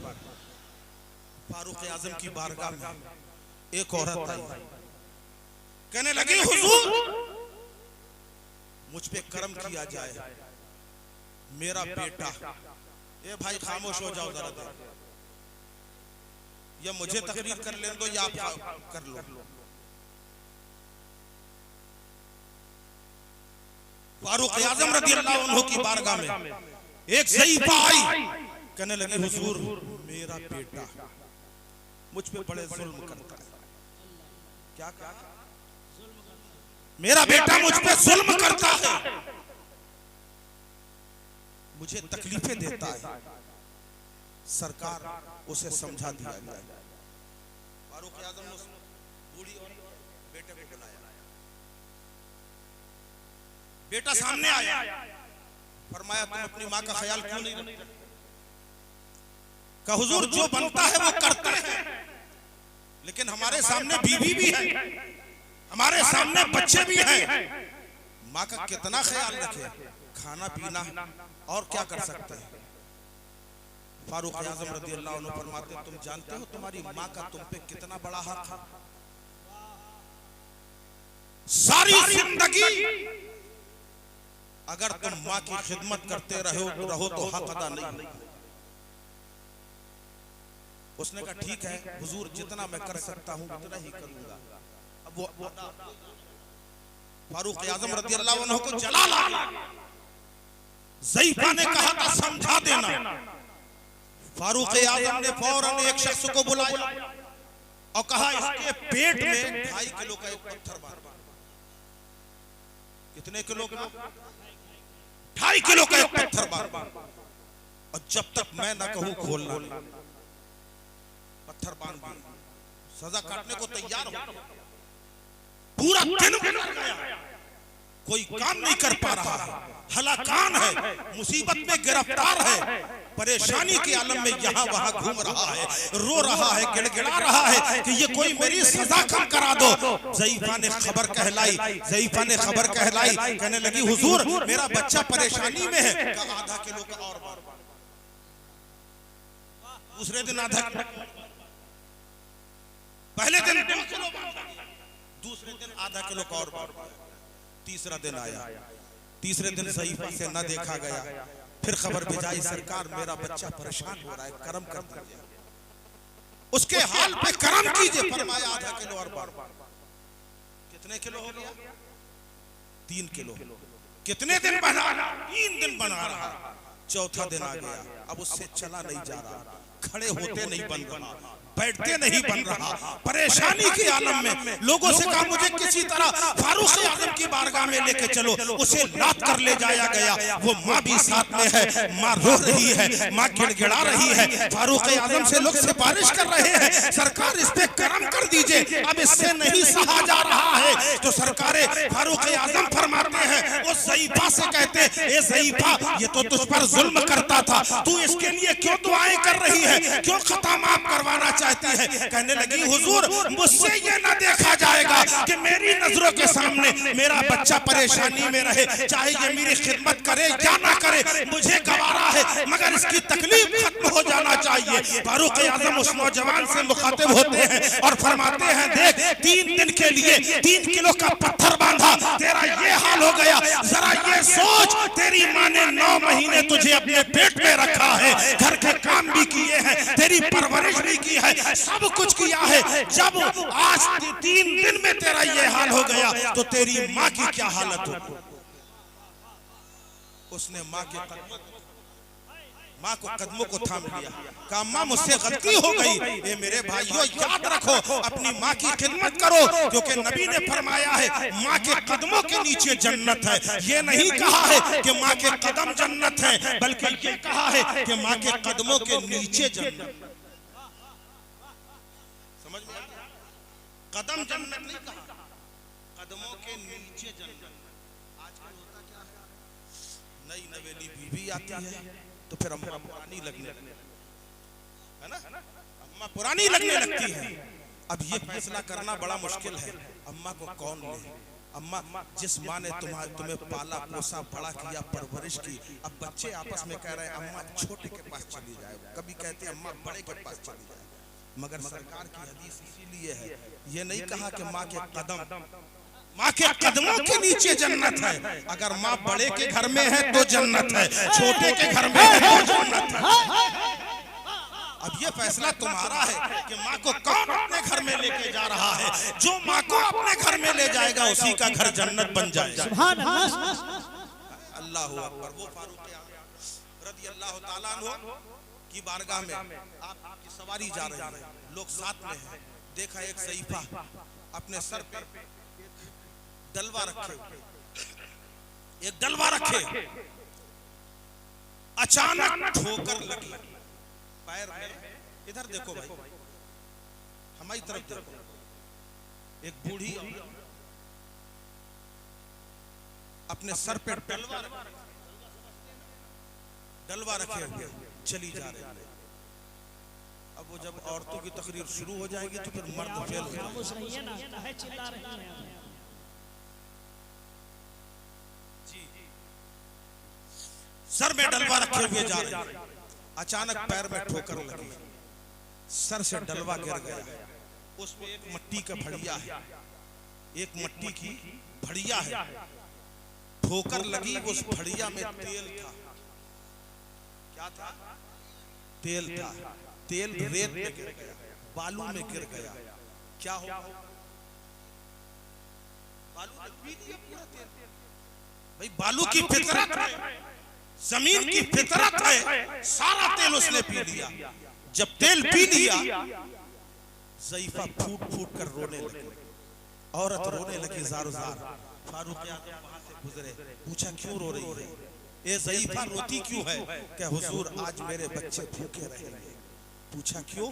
फारूक आजम की बारगाह में एक औरत आई, कहने लगी हुजूर मुझ पे करम किया जाए, मेरा बेटा। ए भाई खामोश हो जाओ जरा देर, या मुझे तकरीर कर लेने दो या आप कर लो। फारूक आजम रज़ी अल्लाह अन्हु की बारगाह में एक ज़ईफ़ा आई, कहने लगी हुजूर मेरा बेटा मुझ पे बड़े जुल्म करता है। क्या कहा? मेरा बेटा मुझ पे जुल्म करता है, मुझे तकलीफें देता है, सरकार उसे समझा दिया जाए। फारूक आजम ने उस बूढ़ी और बेटे को बुलाया, बेटा सामने आया, फरमाया तुम अपनी माँ का ख्याल क्यों नहीं रखते? कहा हुजूर जो बनता है वो करते हैं, लेकिन हमारे सामने बीवी भी है, हमारे सामने बच्चे भी हैं, माँ का कितना ख्याल रखे, खाना पीना और क्या कर सकते हैं? फारूक आजम रज़ी अल्लाह अन्हु फरमाते तुम जानते हो तुम्हारी माँ का तुम पे कितना बड़ा हक है? सारी जिंदगी अगर तुम माँ की खिदमत करते रहो तो हक अदा नहीं। उसने कहा ठीक है हुजूर जितना मैं कर सकता हूँ उतना ही करूंगा। अब वो फारूक आजम रज़ी अल्लाह अन्हु को जलाल आ गया। ज़ईफ़ा ने कहा था समझा देना। फारूक आजम ने फौरन एक शख्स को बुलाया और कहा इसके पेट में 2.5 किलो का एक पत्थर मार। कितने किलो का? 2.5 किलो का एक पत्थर मार, और जब तक मैं ना कहूं खोलना नहीं। पत्थर बांध दिया, सजा काटने को तैयार हो। पूरा दिन गुजर गया, कोई काम नहीं कर पा रहा है, हलाकान है, मुसीबत में गिरफ्तार है, परेशानी के आलम में यहाँ वहाँ घूम रहा है, रो रहा है, गिड़गिड़ा रहा है कि ये कोई मेरी सजा कम करा दो। ज़ईफ़ा ने खबर कहलाई, ज़ईफ़ा ने खबर कहलाई, कहने लगी हुजूर मेरा बच्चा परेशानी में है। कहा आधा किलो का और बार। दूसरे दिन आधा किलो, पहले दिन 2 किलो, दूसरे दिन आधा किलो का और बार। तीसरा दिन आया, तीसरे दिन ज़ईफ़ा से न देखा गया, फिर खबर भेजाई सरकार मेरा बच्चा परेशान हो रहा है, करम कर दीजिए, उसके हाल पे करम कीजिए। फरमाया आधा किलो और बार। कितने किलो हो गया? 3 किलो। कितने दिन बना? 3 दिन बना रहा, चौथा दिन आ गया, अब उससे चला नहीं जा रहा, खड़े होते नहीं बन रहा, बैठते नहीं बन रहा, परेशानी के आलम में लोगों से कहा मुझे किसी तरह फारूक आजम की की बारगाह में लेके चलो। उसे लाद कर ले जाया गया, वो माँ भी साथ में है, माँ रो रही है, माँ गिड़गिड़ा रही है। फारूक आजम से लोग सिफारिश कर रहे हैं, सरकार इस पे करम कर दीजिए, अब इससे नहीं सहा जा रहा है। तो सरकार फारूक आजम फरमाते हैं, वो ज़ईफा से कहते, ए ज़ईफा, ये तो तुझ पर जुल्म करता था, तू इसके लिए क्यों दुआएं कर रही है, क्यों खता माफ करवाना चाहती है? कहने लगी, हुजूर, मुझसे ये ना देखा जाएगा कि मेरी नजरों के सामने मेरा बच्चा परेशानी में रहे, चाहे ये मेरी खिदमत करे या ना करे, मुझे गवारा है, मगर इसकी तकलीफ खत्म हो जाना चाहिए। फारूक आजम उस नौजवान से मुखातिब होते हैं और फरमाते हैं, देख, 3 दिन के लिए 3 किलो का पत्थर बांधा, तेरा ये हाल हो गया। जरा ये सोच, तेरी माँ ने 9 महीने तुझे अपने पेट में रखा है, घर के काम भी किए हैं, तेरी परवरिश भी की है, सब कुछ किया है। जब आज 3 दिन में तेरा ये हाल हो गया, तो तेरी माँ की क्या हालत हो? उसने माँ को कदमों को थाम लिया, कहा, माँ, मुझसे गलती हो गई। ये मेरे भाइयों, याद रखो, अपनी माँ की खिदमत करो, क्योंकि नबी ने फरमाया है, माँ के कदमों के नीचे जन्नत है। ये नहीं कहा है कि माँ के कदम जन्नत है, बल्कि ये कहा है कि माँ के कदमों के नीचे जन्नत। समझ में आया? कदम जन्नत नहीं कहा, कदमों के नीचे जन्नत। आजकल होता क्या है, नई नवेली बीवी आती है तो फिर अम्मा पुरानी लगने है ना, अम्मा पुरानी लगने लगती है। अब ये फैसला करना बड़ा मुश्किल है, अम्मा को कौन ले? अम्मा, जिस माँ ने तुम्हें पाला पोसा बड़ा किया, परवरिश की, अब बच्चे आपस में कह रहे हैं, अम्मा छोटे के पास चली जाए, कभी कहते हैं अम्मा बड़े के पास चली जाए। मगर सरकार की हदीस इसीलिए है, ये नहीं कहा कि माँ के कदमों के नीचे जन्नत है। अगर माँ बड़े के घर में है तो जन्नत है, छोटे के घर में है तो जन्नत है। अब ये फैसला तुम्हारा है कि माँ को कौन अपने घर में लेके जा रहा है। जो माँ को अपने घर में ले जाएगा, उसी का घर जन्नत बन जाएगा। अल्लाहु अकबर। वो फारूक रज़ियल्लाहु ताला अन्हु की बारगाह में आपकी सवारी जा रही है, लोग साथ में हैं। देखा एक ज़ईफा अपने सर पे डलवा रखे, अचानक ठोकर लगी पैर में। इधर देखो भाई, हमारी तरफ देखो, एक बूढ़ी अपने सर पे डलवा रखे हुए चली जा रही है। अब वो जब औरतों की तकरीर शुरू हो जाएगी तो फिर मर्द फेल हो जाएंगे। सर में डलवा रखे हुए जा रहे, अचानक पैर में ठोकर लगी, सर से डलवा गिर गया। उसमें एक मट्टी का भड़िया है, एक मट्टी की भड़िया है। ठोकर लगी, उस भड़िया में तेल था। क्या था? तेल था। तेल रेत में गिर गया, बालू में गिर गया। क्या हो? बालू ने पी लिया पूरा तेल। भाई बालू की फितरत है, जमीन की फितरत है, सारा तेल उसने पी लिया। जब तेल पी लिया, ज़ईफा फूट फूट कर रोने लगी, औरत रोने लगी ज़ारो ज़ार। फारूक आज़म वहां से गुजरे, पूछा क्यों रो रही है? ए ज़ईफा रोती क्यों है? क्या हुजूर आज मेरे बच्चे भूखे रहेंगे। पूछा क्यों?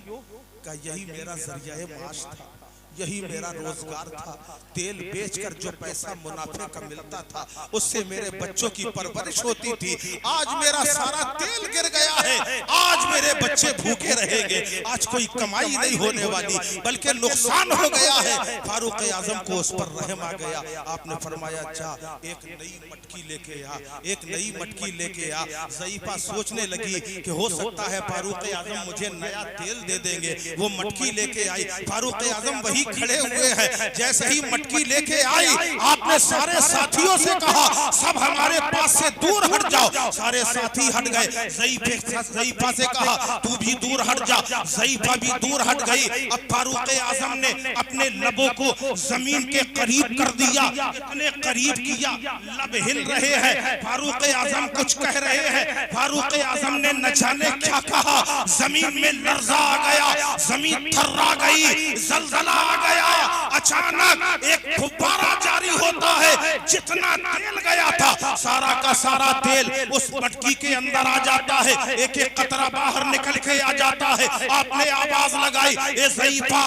क्या यही मेरा ज़रिया माश था, यही मेरा रोजगार था। तेल बेचकर जो पैसा मुनाफे का मिलता था, उससे मेरे बच्चों की परवरिश होती थी। आज मेरा सारा तेल गिर गया है, आज मेरे बच्चे भूखे रहेंगे। आज कोई कमाई नहीं होने वाली, बल्कि नुकसान हो गया है। फारूक आजम को उस पर रहम आ गया। आपने फरमाया, जा एक नई मटकी लेके आ, एक नई मटकी लेके आ। ज़ईफा सोचने लगी कि हो सकता है फारूक आजम मुझे नया तेल दे देंगे। वो मटकी लेके आई, फारूक आजम वही खड़े हुए हैं। जैसे ही मटकी लेके आई, आपने सारे साथियों से कहा, सब हमारे पास से दूर हट जाओ। सारे साथी हट गए। ज़ईफा से कहा, तू भी दूर हट जा। ज़ईफा भी दूर हट गई। अब फारूक आजम ने अपने लबों को जमीन के करीब कर दिया, इतने करीब किया, लब हिल रहे हैं। फारूक आजम कुछ कह रहे हैं। फारूक आजम ने न जाने क्या कहा, जमीन में लर्जा आ गया, जमीन थर्रा गई, जलजला गया, अचानक एक फुब्बारा जारी होता है, जितना तेल गया था सारा का सारा तेल उस मटकी के अंदर आ जाता है, एक एक कतरा बाहर निकल के आ जाता है। आपने आवाज लगाई, ए ज़ईफा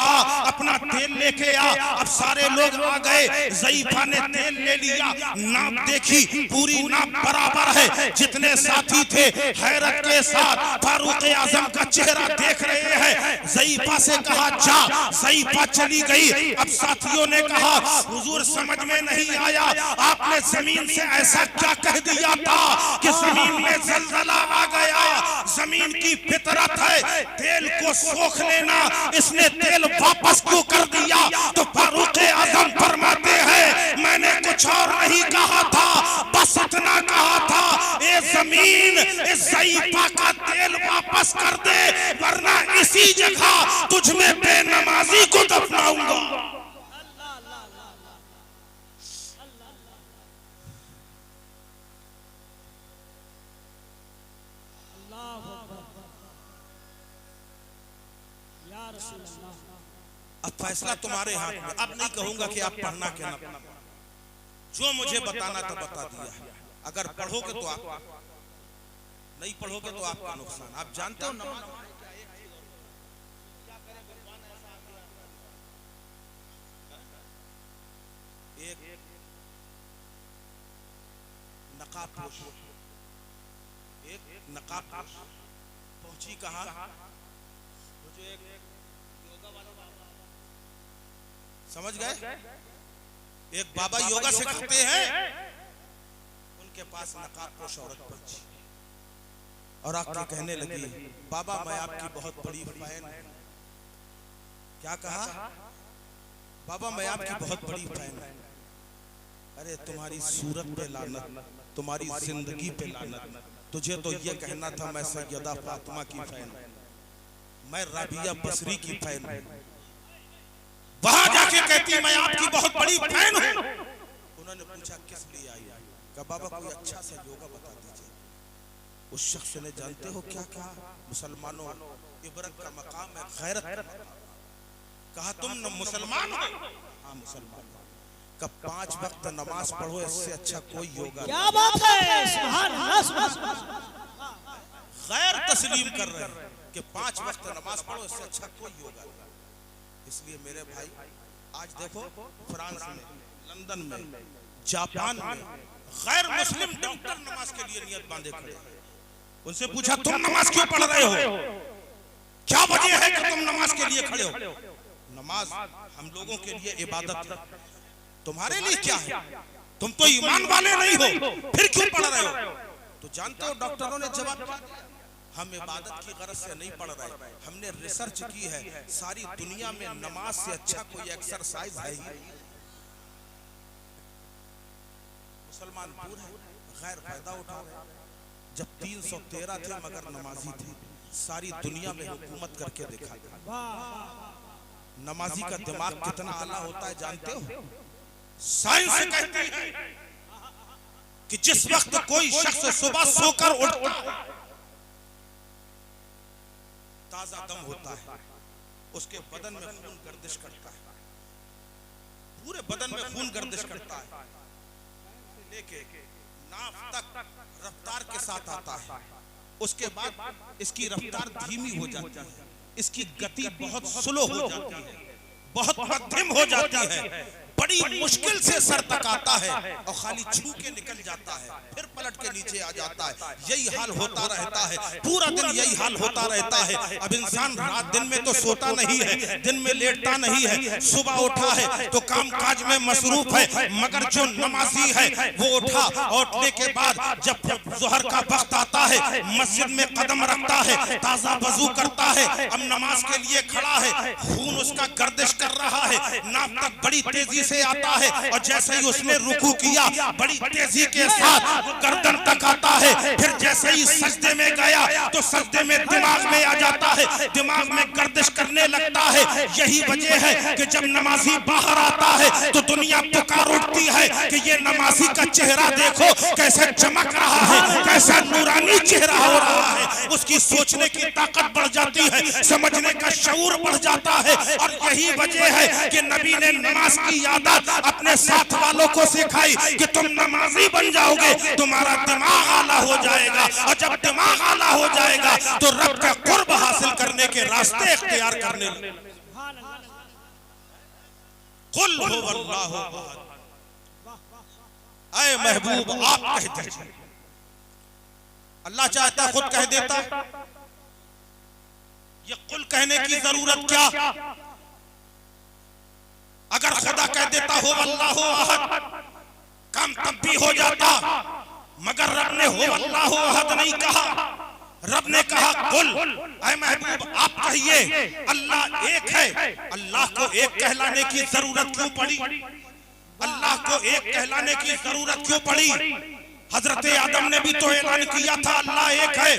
अपना तेल लेके आ। अब सारे लोग आ गए, ज़ईफा ने तेल ले लिया, नाप देखी, पूरी नाप बराबर है। जितने साथी थे हैरत के साथ फारूक आजम का चेहरा देख रहे हैं। ज़ईफा से कहा जा, ज़ईफा चली गई। अब साथियों ने कहा हुजूर समझ में नहीं आया, आपने जमीन से ऐसा क्या कह दिया था कि जमीन में जलजला आ गया। जमीन की फितरत है तेल को सोख लेना, इसने तेल वापस क्यों कर दिया? तो फारूक आजम फरमाते हैं मैंने कुछ और नहीं कहा था, बस इतना कहा था ए जमीन इस ज़ईफा का तेल वापस कर दे, वरना इसी जगह तुझ में बेनमाजी को दफनाऊंगा। अब फैसला तुम्हारे हाथ में। अब नहीं कहूंगा कि आप पढ़ना क्या ना, जो मुझे बताना था बता दिया। अगर पढ़ोगे तो आप, नहीं पढ़ोगे तो आपका नुकसान। आप जानते हो नमाज एक नकाबपोश, एक नकाबपोश पहुंची कहां? मुझे एक योगा वाला समझ गए, एक बाबा योगा सिखाते हैं, उनके पास नकाबपोश औरत पहुंची और आके कहने लगी बाबा मैं आपकी बहुत बड़ी फैन हूं। क्या कहा? बाबा मैं आपकी बहुत बड़ी फैन हूं। अरे तुम्हारी सूरत पे लानत, तुम्हारी जिंदगी पे लानत, तुझे तो ये कहना था मैं सैयदा फातिमा की फैन हूं, मैं राबिया बसरी की फैन हूं। वहां जाके कहती मैं आपकी बहुत बड़ी फैन हूं। उन्होंने पूछा किस लिए आई? कहा बाबा कोई अच्छा सा योगा बता दीजिए। उस शख्स ने जानते हो क्या कहा? मुसलमानों इबरत का मकाम है, गैरत का मकाम। कहा तुम न मुसलमान हो? हाँ मुसलमान। कब 5 वक्त नमाज पढ़ो, इससे अच्छा कोई योगा। क्या बात है, सुभान अल्लाह। गैर तस्लीम कर रहे हैं कि 5 वक्त नमाज पढ़ो, इससे अच्छा कोई योगा नहीं। इसलिए मेरे भाई आज देखो फ्रांस में, लंदन में, जापान में गैर मुस्लिम डॉक्टर नमाज के लिए नियत बांधे खड़े। उनसे पूछा तुम नमाज क्यों पढ़ रहे हो, क्या वजह है कि तुम नमाज के लिए खड़े हो? नमाज हम लोगों के लिए इबादत है, तुम्हारे लिए क्या है? तुम तो ईमान वाले नहीं हो, फिर क्यों पढ़ रहे हो? तो जानते हो डॉक्टरों ने जवाब दिया, हम इबादत की गरज से नहीं पढ़ रहे, हमने रिसर्च की है, सारी दुनिया में नमाज से अच्छा कोई एक्सरसाइज है ही। मुसलमान दूर है, गैर फायदा उठा रहे। जब 313 थे मगर नमाजी थे, सारी दुनिया में हुकूमत करके देखा गया। नमाजी का दिमाग कितना आला होता है जानते हो? साइंस कहती है कि जिस वक्त कोई शख्स सुबह सोकर उठता है, ताजा दम होता है, उसके बदन में खून गर्दिश करता है, पूरे बदन में खून गर्दिश करता है, लेके नाफ तक रफ्तार के साथ आता है। उसके बाद इसकी रफ्तार धीमी हो जाती है, इसकी गति बहुत स्लो हो जाती है, बहुत मध्यम हो जाती है, बड़ी मुश्किल से सर तक आता है और खाली छू के निकल जाता है, फिर पलट के नीचे आ जाता है। यही हाल होता रहता है, पूरा दिन यही हाल होता रहता है। अब इंसान रात दिन में तो सोता नहीं है, दिन में लेटता नहीं है, सुबह उठा है तो काम काज में मसरूफ है, मगर जो नमाजी है वो उठा, उठने के बाद जब ज़ोहर का वक्त आता है, मस्जिद में कदम रखता है, ताजा वजू करता है, अब नमाज के लिए खड़ा है, खून उसका गर्दिश कर रहा है, नाक तक बड़ी तेजी से आता है, और जैसे ही उसने रुकू किया बड़ी तेजी के साथ वो गर्दन तक आता है, फिर जैसे ही सजदे में गया तो सजदे में दिमाग में आ जाता है, दिमाग में गर्दिश करने लगता है। यही वजह है कि जब नमाजी बाहर आता है तो दुनिया पुकार उठती है कि ये नमाजी का चेहरा देखो कैसे चमक रहा है, कैसा नूरानी चेहरा हो रहा है। उसकी सोचने की ताकत बढ़ जाती है, समझने का शऊर बढ़ जाता है। और यही वजह है कि नबी ने नमाज की आदत अपने साथ वालों को सिखाई कि तुम नमाजी बन जाओगे, तुम्हारा दिमाग आला हो जाएगा, और जब दिमाग आला हो जाएगा तो रब का कुर्ब हासिल करने के रास्ते इख्तियार करने लगेगा। कुल हुवल्लाहु अहद। ऐ महबूब आप कहते हैं, अल्लाह चाहता खुद कह देता, ये कुल कहने की जरूरत क्या? अगर खुदा कह देता हो अल्लाहु अहद, काम तब भी हो जाता, मगर रब ने हो अल्लाहु अहद नहीं कहा। रब ने कहा कुल, ऐ महबूब आप कहिए अल्लाह एक है। अल्लाह को एक कहलाने की जरूरत क्यों पड़ी? अल्लाह को एक कहलाने की जरूरत क्यों पड़ी? हजरत आदम ने भी तो ऐलान किया था अल्लाह एक है।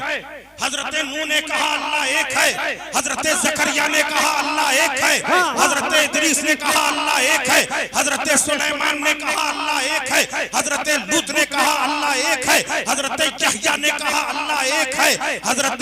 हजरत नूह ने कहा अल्लाह एक है। हजरत जकरिया ने कहा अल्लाह एक है। हजरत इदरीस ने कहा अल्लाह एक है। हजरत सुलेमान ने कहा अल्लाह एक है। हजरत लूत ने कहा अल्लाह एक है। हजरत यहया ने कहा अल्लाह एक है। हजरत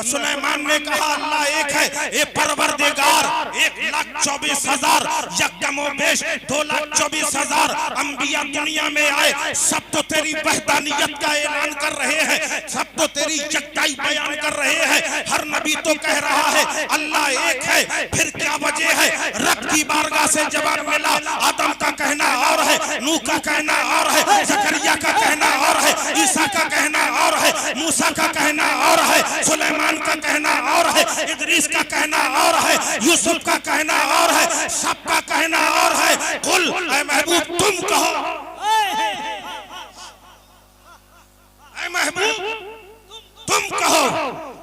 सुलेमान ने कहा अल्लाह एक है। ये परवरदिगार 1,24,000 यकमोबेश 2,24,000 अंबिया दुनिया में आए, सब तो तेरी वहदानियत का ऐलान कर रहे हैं, सब तो तेरी यकताई बयान कर रहे हैं। हर नबी तो कह रहा है अल्लाह एक है, फिर क्या वजह है? रब की बारगाह से जवाब मिला, आदम का कहना और है, नूह का कहना और है, जकरिया का कहना और है, ईसा का कहना और है, मूसा का कहना और है, सुलेमान का कहना और है, इदरीस का कहना और है, यूसुफ का कहना और है, सबका कहना और है। कुल ऐ महबूब तुम कहो, ऐ महबूब तुम कहो।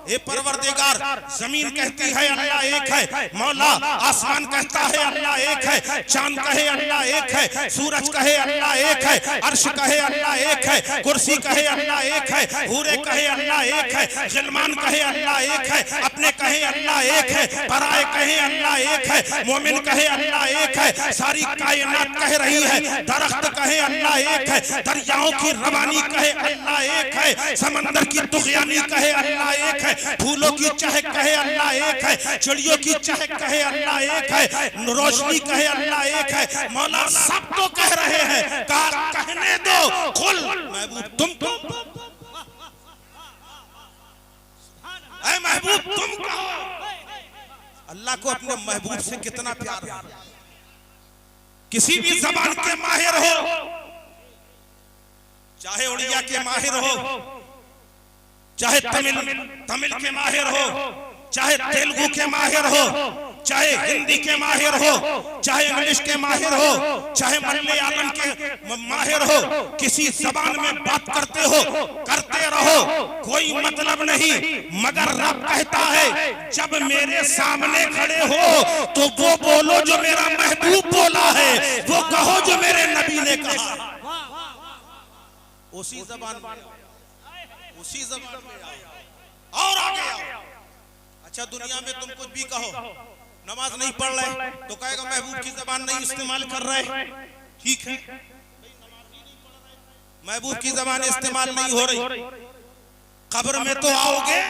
ये परवरदिगार जमीन कहती है अल्लाह एक है, मौला आसमान कहता है अल्लाह एक है, चांद कहे अल्लाह एक है, सूरज कहे अल्लाह एक है, अर्श कहे अल्लाह एक है, कुर्सी कहे अल्लाह एक है, हूरे कहे अल्लाह एक है, गिलमान कहे अल्लाह एक है, अपने कहे अल्लाह एक है, पराए कहे अल्लाह एक है, मोमिन कहे अल्लाह एक है, सारी कायनात कह रही है, दरख्त कहे अल्लाह एक है, दरियाओं की रवानी कहे अल्लाह एक है, समंदर की तुगयानी कहे अल्लाह एक है, फूलों की चहक कहे अल्लाह एक है, चिड़ियों की चहक कहे अल्लाह एक है, रोशनी कहे अल्लाह एक है। मौला सब तो कह रहे हैं, कहने दो कुल महबूब तुम ऐ महबूब तुम कहो। अल्लाह को अपने महबूब से कितना प्यार है। किसी भी जबान के माहिर हो, चाहे उड़िया के माहिर हो, चाहे तमिल के माहिर हो, चाहे तेलुगु के माहिर हो, चाहे हिंदी के माहिर हो, चाहे इंग्लिश के माहिर हो, चाहे मलयालम के माहिर हो, किसी जबान में बात करते हो, करते रहो, कोई मतलब नहीं। मगर रब कहता है जब मेरे सामने खड़े हो तो वो बोलो जो मेरा महबूब बोला है, वो कहो जो मेरे नबी ने कहा। उसी जबान में और आगे आओ। अच्छा दुनिया में तुम कुछ भी कहो, नमाज नहीं पढ़ रहे तो कहेगा महबूब की जबान नहीं इस्तेमाल कर रहे। ठीक है, महबूब की जबान इस्तेमाल नहीं हो रही, कब्र में तो आओगे,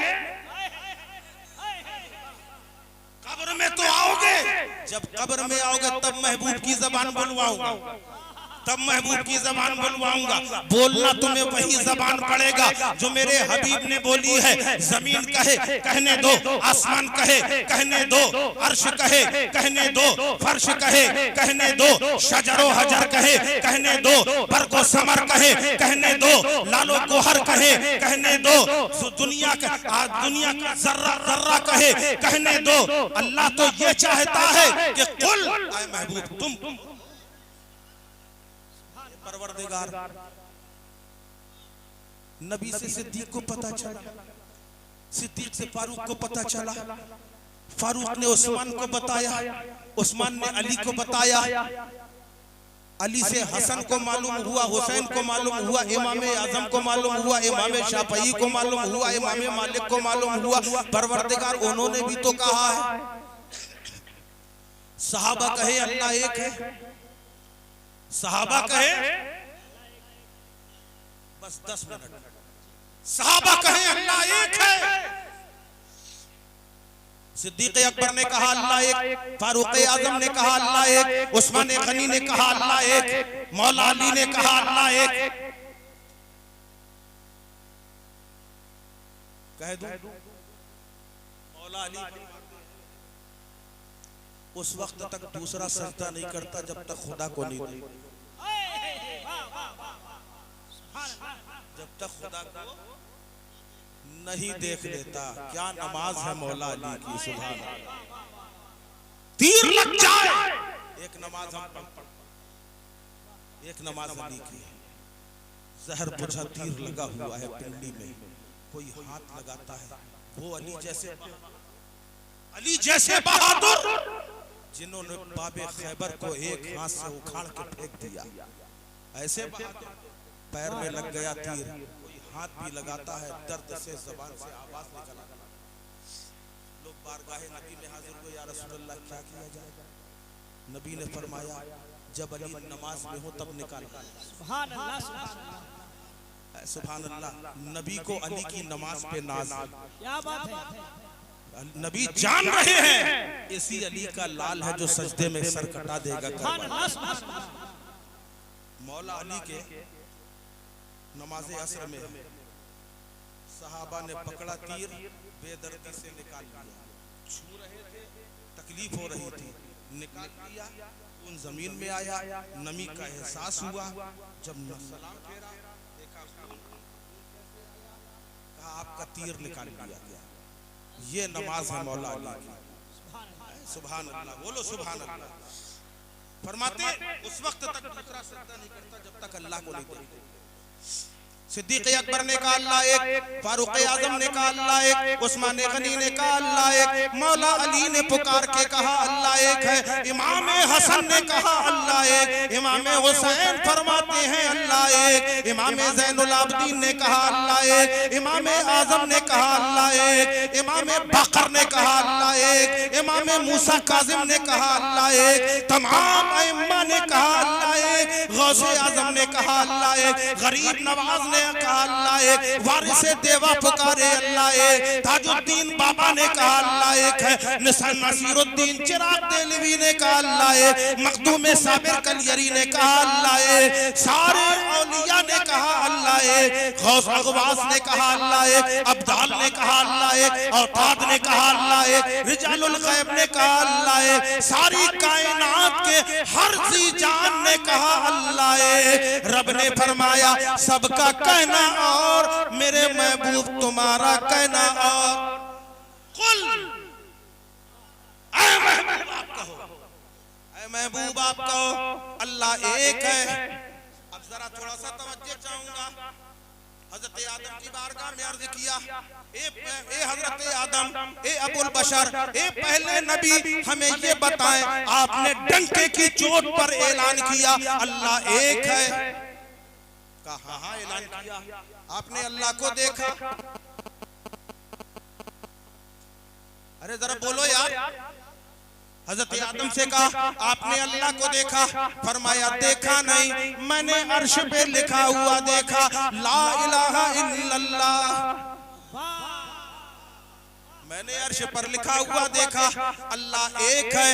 कब्र में तो आओगे। जब कब्र में आओगे तब महबूब की जबान बुलवाऊंगा, तब महबूब की जबान बुलवाऊंगा। बोलना तुम्हें वही जबान पड़ेगा जो मेरे हबीब ने बोली है। जमीन कहे कहने दो, आसमान कहे कहने दो, अर्श कहे कहने दो, फर्श कहे कहने दो, शजरो हजर कहे कहने दो, बरको समर कहे कहने दो, लालो गोहर कहे कहने दो, दुनिया का जर्रा जर्रा कहे कहने दो। अल्लाह तो ये चाहता है कि कुल ऐ महबूब तुम। परवरदिगार नबी से सिद्दीक को पता चला, सिद्दीक से फारूक को पता चला, फारूक ने उस्मान को बताया, उस्मान ने अली को बताया, अली से हसन को मालूम हुआ, हुसैन को मालूम हुआ, इमाम आजम को मालूम हुआ, इमाम शाफई को मालूम हुआ, इमाम मालिक को मालूम हुआ। परवरदिगार उन्होंने भी तो कहा है। सहाबा कहे अल्लाह एक है, सहाबा कहे बस 10 मिनट, सहाबा कहे अल्लाह एक है, सिद्दीक अकबर ने कहा अल्लाह एक, फारूक आजम ने कहा अल्लाह एक, उस्मान गनी ने कहा अल्लाह एक, मौला अली ने कहा अल्लाह एक। कह दूं मौला अली उस वक्त तक दूसरा सजदा नहीं करता जब तक खुदा को नहीं दे, जब तक खुदा को नहीं देख लेता। क्या नमाज है मौला अली की, सुभान अल्लाह। तीर लग जाए, एक नमाज हम एक नमाज अली की है। जहर बुझा तीर लगा हुआ है पिंडी में, कोई हाथ लगाता है, वो अली जैसे बहादुर जिन्होंने बाबे खैबर को एक हाथ से उखाड़ के फेंक दिया, ऐसे बहादुर पैर में लग गया तीर, कोई हाथ भी लगाता है, दर्द से जबान से आवाज निकल आता। लोग बारगाहे नबी में हाजिर हुए, या रसूलल्लाह क्या किया जाए? नबी ने फरमाया जब अली नमाज में हो तब निकालो। सुभान अल्लाह, सुभान अल्लाह। नबी को अली की नमाज पे नाज, क्या बात है। नबी जान रहे हैं इसी अली का लाल है जो सजदे में सर कटा देगा। मौला अली के नमाज असर में सहाबा ने पकड़ा तीर, बेदर्दी से निकाल लिया। छू रहे थे, तकलीफ हो रही थी, निकाल लिया, उन जमीन में आया, नमी का एहसास हुआ। जब सलाम फेरा, देखा कहा आपका तीर निकाल लिया गया। ये नमाज है मौला अली की, सुभान अल्लाह। बोलो सुभान अल्लाह। फरमाते उस वक्त तक दूसरा सजदा नहीं करता जब तक अल्लाह को नहीं देखता। सिद्दीक अकबर ने कहा अल्लाह एक, फारूक आजम ने कहा अल्लाह एक, उस्मान गनी ने कहा अल्लाह एक, मौला अली ने पुकार के कहा अल्लाह एक है। इमाम हसन ने कहा अल्लाह एक, इमाम हुसैन फरमाते हैं अल्लाह एक, इमाम ज़ैनुल आबिदीन ने कहा अल्लाह एक, इमाम आजम ने कहा अल्लाह एक, इमाम बकर ने कहा अल्लाह एक, इमाम मूसा काजिम ने कहा अल्लाह एक, तमाम अइम्मा ने कहा अल्लाह एक, गौसे आजम ने कहा अल्लाह एक, गरीब नवाज ने कहा अल्लाह एक, वारिसे देवा पुकारे अल्लाह एक, ताजुद्दीन बाबा ने कहा अल्लाह एक है, नसीरुद्दीन चिराग देलवी ने कहा अल्लाह एक, मखदूम साबिर कलियरी ने कहा अल्लाह एक, सारे औलिया ने कहा अल्लाह एक, गौस अगवास ने कहा अल्लाह एक, अब्दाल ने कहा अल्लाह एक, औताद ने कहा अल्लाह एक, रिजालुल गैब ने कहा अल्लाह एक, सारी कायनात के हर सी जान ने कहा अल्लाह एक। रब ने फरमाया सबका कहना और मेरे महबूब तुम्हारा कहना और। कुल ऐ महबूब आप कहो, ऐ महबूब आप कहो अल्लाह एक है। अब जरा थोड़ा सा तवज्जो चाहूंगा। हजरत आदम की बारगाह में अर्ज किया, ए हजरत आदम, ए अबुल बशर, ए पहले नबी, हमें ये बताएं, आपने डंके की चोट पर ऐलान किया अल्लाह एक है। कहा हाँ ऐलान किया। आपने अल्लाह को देखा? अरे जरा बोलो यार। हजरत आदम से कहा आपने अल्लाह को देखा? फरमाया देखा नहीं, मैंने अर्श पे लिखा हुआ देखा, ला इलाहा इल्लल्लाह। मैंने अर्श पर लिखा हुआ देखा अल्लाह एक है।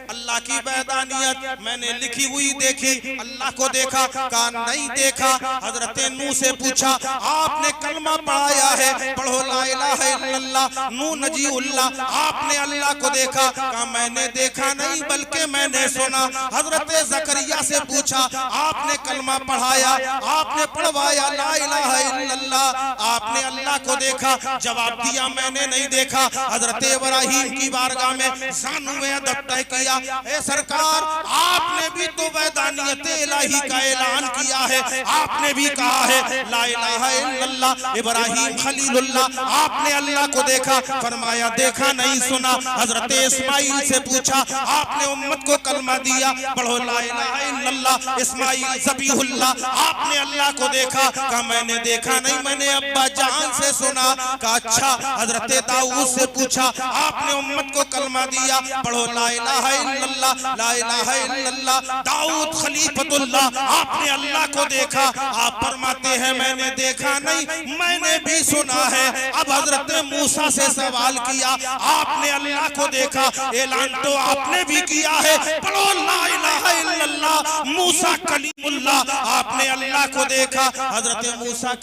अल्लाह की वहदानियत मैंने लिखी हुई देखी, अल्लाह को देखा? कहा नहीं देखा। हजरत नूह से पूछा आपने कलमा पढ़ाया है, पढ़ो ला इलाहा इल्लल्लाह, नूह नजीउल्लाह, आपने अल्लाह को देखा? कहा मैंने देखा नहीं बल्कि मैंने सुना। हजरत जकरिया से पूछा आपने कलमा पढ़ाया, आपने पढ़वाया ला इलाहा इल्लल्लाह, आपने अल्लाह को देखा? जवाब दिया मैंने नहीं देखा। हजरत इब्राहिम की बारगाह में ज़ानू में अदब तय किया, ए सरकार आपने भी तो वहदानियत इलाही का ऐलान किया है, आपने भी कहा है ला इलाहा इल्लल्लाह। इब्राहिम खलीलुल्लाह, आपने अल्लाह को देखा? फरमाया देखा नहीं सुना। हजरत इस्माइल से पूछा आपने उम्मत को कलमा दिया, पढ़ो ला इलाहा इल्लल्लाह। इस्माइल ज़बीहुल्लाह, आपने अल्लाह को देखा? कहा मैंने देखा नहीं, मैंने अब्बा जान से सुना। कहा अच्छा। हजरत दाऊद मुझसे पूछा, आपने उम्मत को कलमा दिया, पढ़ो ला इलाहा इल्लल्लाह, ला इलाहा इल्लल्लाह। दाऊद खलीफतुल्लाह, आपने अल्लाह को देखा? आप फरमाते हैं मैंने देखा नहीं, मैंने भी सुना है। अब हजरत मूसा से सवाल किया, आपने अल्लाह को देखा? ऐलान तो आपने भी किया है, पढ़ो ला इलाहा इल्लल्लाह। मूसा कलीमुल्लाह, आपने अल्लाह को देखा? हजरत मूसा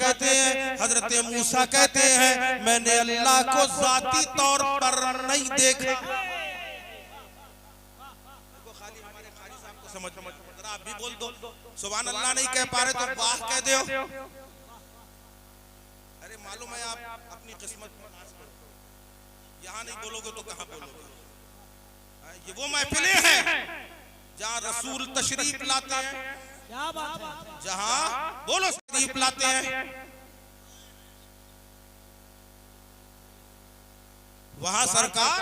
कहते हैं मैंने अल्लाह को जाती तौर पर नहीं देखा। खाली हमारे खाली साहब को समझ जरा आप भी बोल दो, सुभान अल्लाह नहीं कह पा रहे तो वाह कह दो। अरे मालूम है आप अपनी किस्मत पर नाज करो, यहाँ नहीं बोलोगे तो कहाँ बोलोगे? ये वो महफिलें हैं जहाँ रसूल तशरीफ लाते हैं, क्या बात है, जहाँ बोलो तशरीफ लाते हैं, वहां सरकार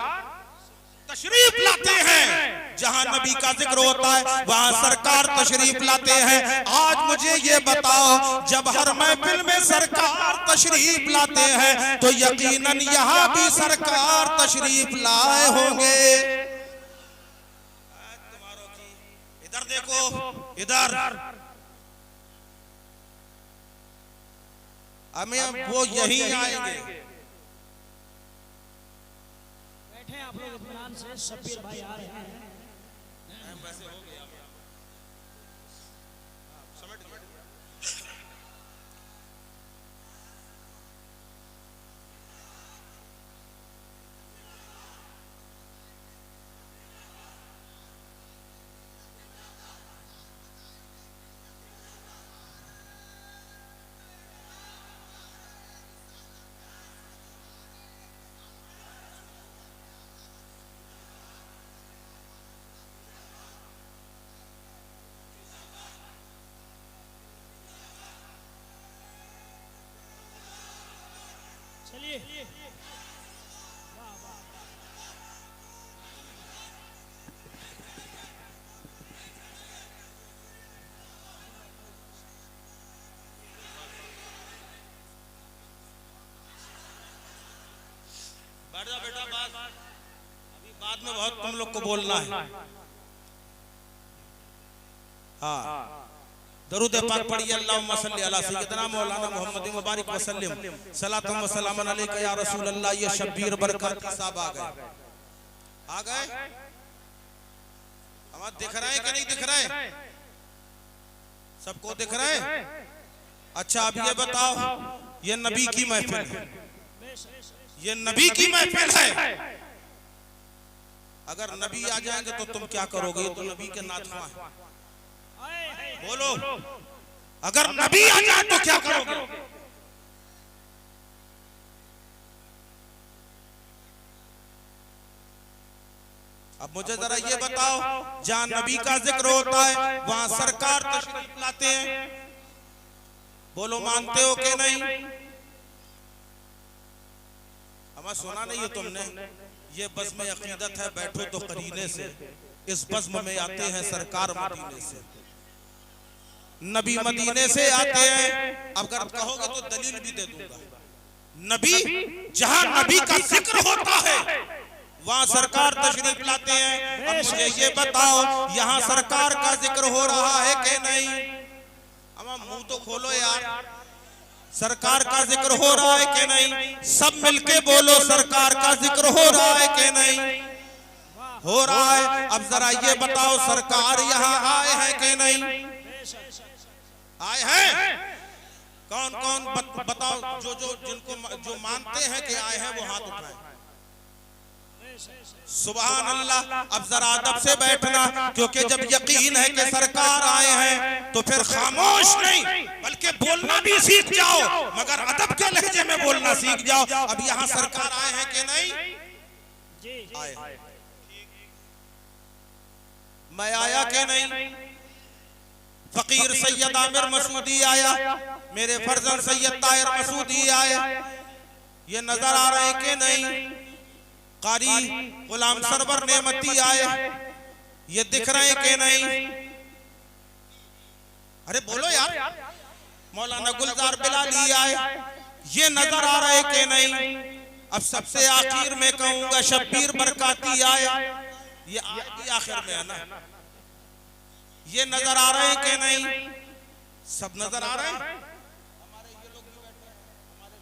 तशरीफ लाते हैं। जहां नबी का जिक्र होता है वहां सरकार तशरीफ लाते हैं। आज मुझे ये बताओ, जब हर महफिल में सरकार तशरीफ लाते हैं तो यकीनन यहाँ भी सरकार तशरीफ लाए होंगे। इधर देखो, इधर हमें वो यही आएंगे। बैठे आप लोग इत्मीनान से, शब्बीर भाई आ रहे हैं। चलिए बैठ जा बेटा, बात अभी बाद में बहुत तुम लोग को बोलना है। हाँ, दरूद पाक पढ़िए, अल्लाहुम्मा सल्ली अला सय्यदना मौलाना मुहम्मद मुबारक वसल्लम सलातुम व सलामुन अलैका या रसूल अल्लाह। ये शब्बीर बरकती साहब आ गए। हम दिख रहे हैं कि नहीं दिख रहे? सबको दिख रहे हैं? अच्छा अब ये बताओ, ये नबी की महफिल है, ये नबी की महफिल है। अगर नबी आ जाएंगे तो तुम क्या करोगे? ये तो नबी के नातवा है। बोलो, अगर नबी आ जाए तो क्या करोगे? अब मुझे जरा ये बताओ, जहां नबी का जिक्र होता है वहां सरकार तशरीफ लाते हैं। बोलो, मानते हो कि नहीं? हमें सुना नहीं है तुमने? ये बज़्म अक़ीदत है, बैठो तो करीने से। इस बज़्म में आते हैं सरकार मदीने से, नबी मदीने से आते हैं। अगर कहोगे तो दलील भी दे दूंगा। नबी, जहां नबी का जिक्र होता है वहां सरकार तशरीफ लाते हैं। अब मुझे ये बताओ, यहाँ सरकार का जिक्र हो रहा है कि नहीं? अब मुंह तो खोलो यार, सरकार का जिक्र हो रहा है कि नहीं? सब मिलके बोलो, सरकार का जिक्र हो रहा है कि नहीं? हो रहा है। अब जरा ये बताओ, सरकार यहाँ आए हैं कि नहीं? आए हैं? कौन कौन बताओ, जो मानते हैं कि आए हैं वो हाथ उठाएं। सुभान अल्लाह। अब जरा अदब से बैठना, क्योंकि जब यकीन है कि सरकार आए हैं तो फिर खामोश नहीं बल्कि बोलना भी सीख जाओ, मगर अदब के लहजे में बोलना सीख जाओ। अब यहाँ सरकार आए हैं कि नहीं? आए। मैं आया कि नहीं? फकीर सैयद आमिर मसूदी आया, मेरे फर्जंद सैयद ताहिर मसूदी आया। ये नजर आ रहे कि नहीं? कारी गुलाम सरवर नेमती आए, ये दिख रहे कि नहीं? अरे बोलो यार। मौलाना गुलजार बिलाली आए, ये नजर आ रहे कि नहीं? अब सबसे आखिर में कहूंगा शब्बीर बरकाती आए, ये आखिर में है ना, ये नजर आ रहे हैं कि नहीं? सब नजर आ रहे हैं। हमारे ये लोग भी बैठे हैं, हमारे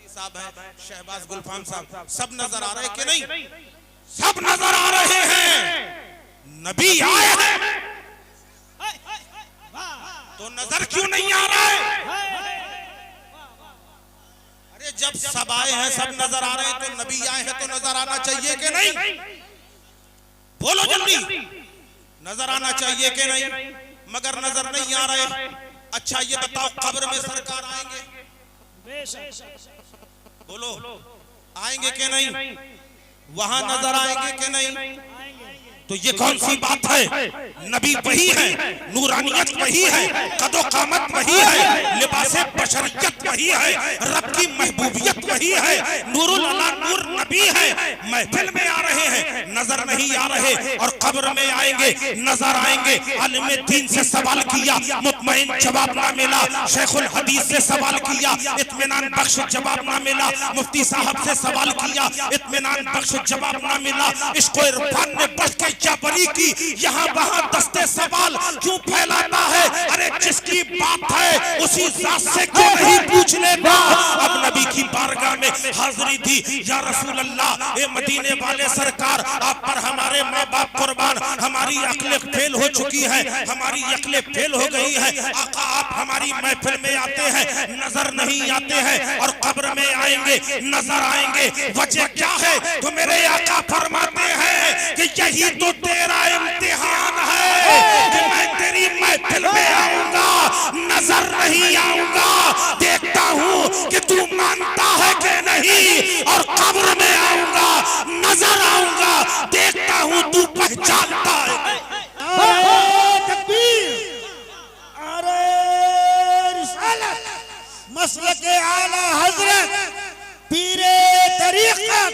साहब हैं, शहबाज गुलफाम साहब, सब नजर आ रहे हैं कि नहीं? सब नजर आ रहे हैं। नबी आए हैं तो नजर क्यों नहीं आ रहा है? अरे जब सब आए हैं, सब नजर आ रहे हैं, तो नबी आए हैं तो नजर आना चाहिए कि नहीं? बोलो जल्दी, नजर आना चाहिए कि नहीं? मगर नजर नहीं आ रहे। अच्छा ये बताओ, कब्र में सरकार आएंगे? बोलो, आएंगे कि नहीं? वहां नजर आएंगे कि नहीं? तो ये कौन सी बात है? नबी वही है, नूरानियत वही है, कदो कामत वही है, लिबासे बशरियत वही है, रब की महबूबियत वही है, नूरुल अला नूर नबी है। महफिल में आ रहे हैं, नजर नहीं आ रहे, और कब्र में आएंगे, नजर आएंगे। आलिम दीन से सवाल किया, मुतमईन जवाब ना मिला। शेखुल हदीस से सवाल किया, इत्मीनान बख्श जवाब ना मिला। मुफ्ती साहब से सवाल किया, इत्मीनान बख्श जवाब ना मिला। इसको इरफान ने बढ़ के क्या बरी की, यहाँ वहाँ दस्ते सवाल क्यों फैलाता है? अरे जिसकी बात है उसी जात से क्यों नहीं पूछ लेता? अब नबी की बारगाह में हाजिरी दी, या रसूल अल्लाह, ए मदीने वाले सरकार, आप पर हमारे माँ बाप कुर्बान, हमारी अक्लें फेल हो चुकी है, हमारी अक्लें फेल हो गई है। आका आप हमारी महफिल में आते हैं, नजर नहीं आते हैं, और कब्र में आएंगे, नजर आएंगे। वजह क्या है? तो मेरे आका फरमाते हैं कि यही तो तेरा इम्तिहान है कि मैं तेरी महफिल में आऊंगा, नजर नहीं आऊंगा, देखता हूँ कि तू मानता है कि नहीं, और कब्र में आऊंगा, नजर आऊंगा, देखता हूँ तू पहचानता है। अरे रिसालत, मसलके आला हजरत, पीरे तरीक़त,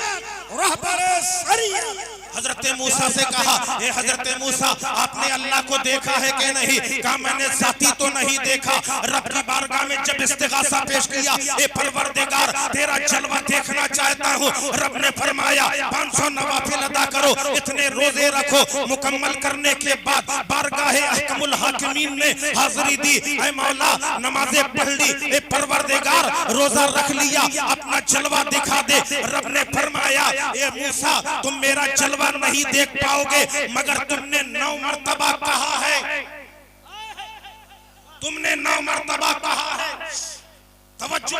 रहबरे शरीयत। हजरत मूसा से कहा, ए हजरत मूसा, आपने अल्लाह को देखा है कि नहीं? कहा मैंने जाती तो नहीं देखा। रब की बारगाह में जब इस्तिगासा पेश किया, ए परवरदिगार तेरा जलवा देखना चाहता हूँ। रब ने फरमाया 500 नवाफिल अदा करो, इतने रोजे रखो। मुकम्मल करने के बाद बारगाह अहकमुल हाकिमीन ने हाजिरी दी, ए मौला नमाजें पढ़ ली, ए परवरदिगार रोजा रख लिया, अपना जलवा दिखा दे। रब ने फरमाया, ए मूसा तुम मेरा जलवा नहीं देख पाओगे, मगर तुमने 9 मर्तबा कहा है, तुमने 9 मर्तबा कहा है। तवज्जो,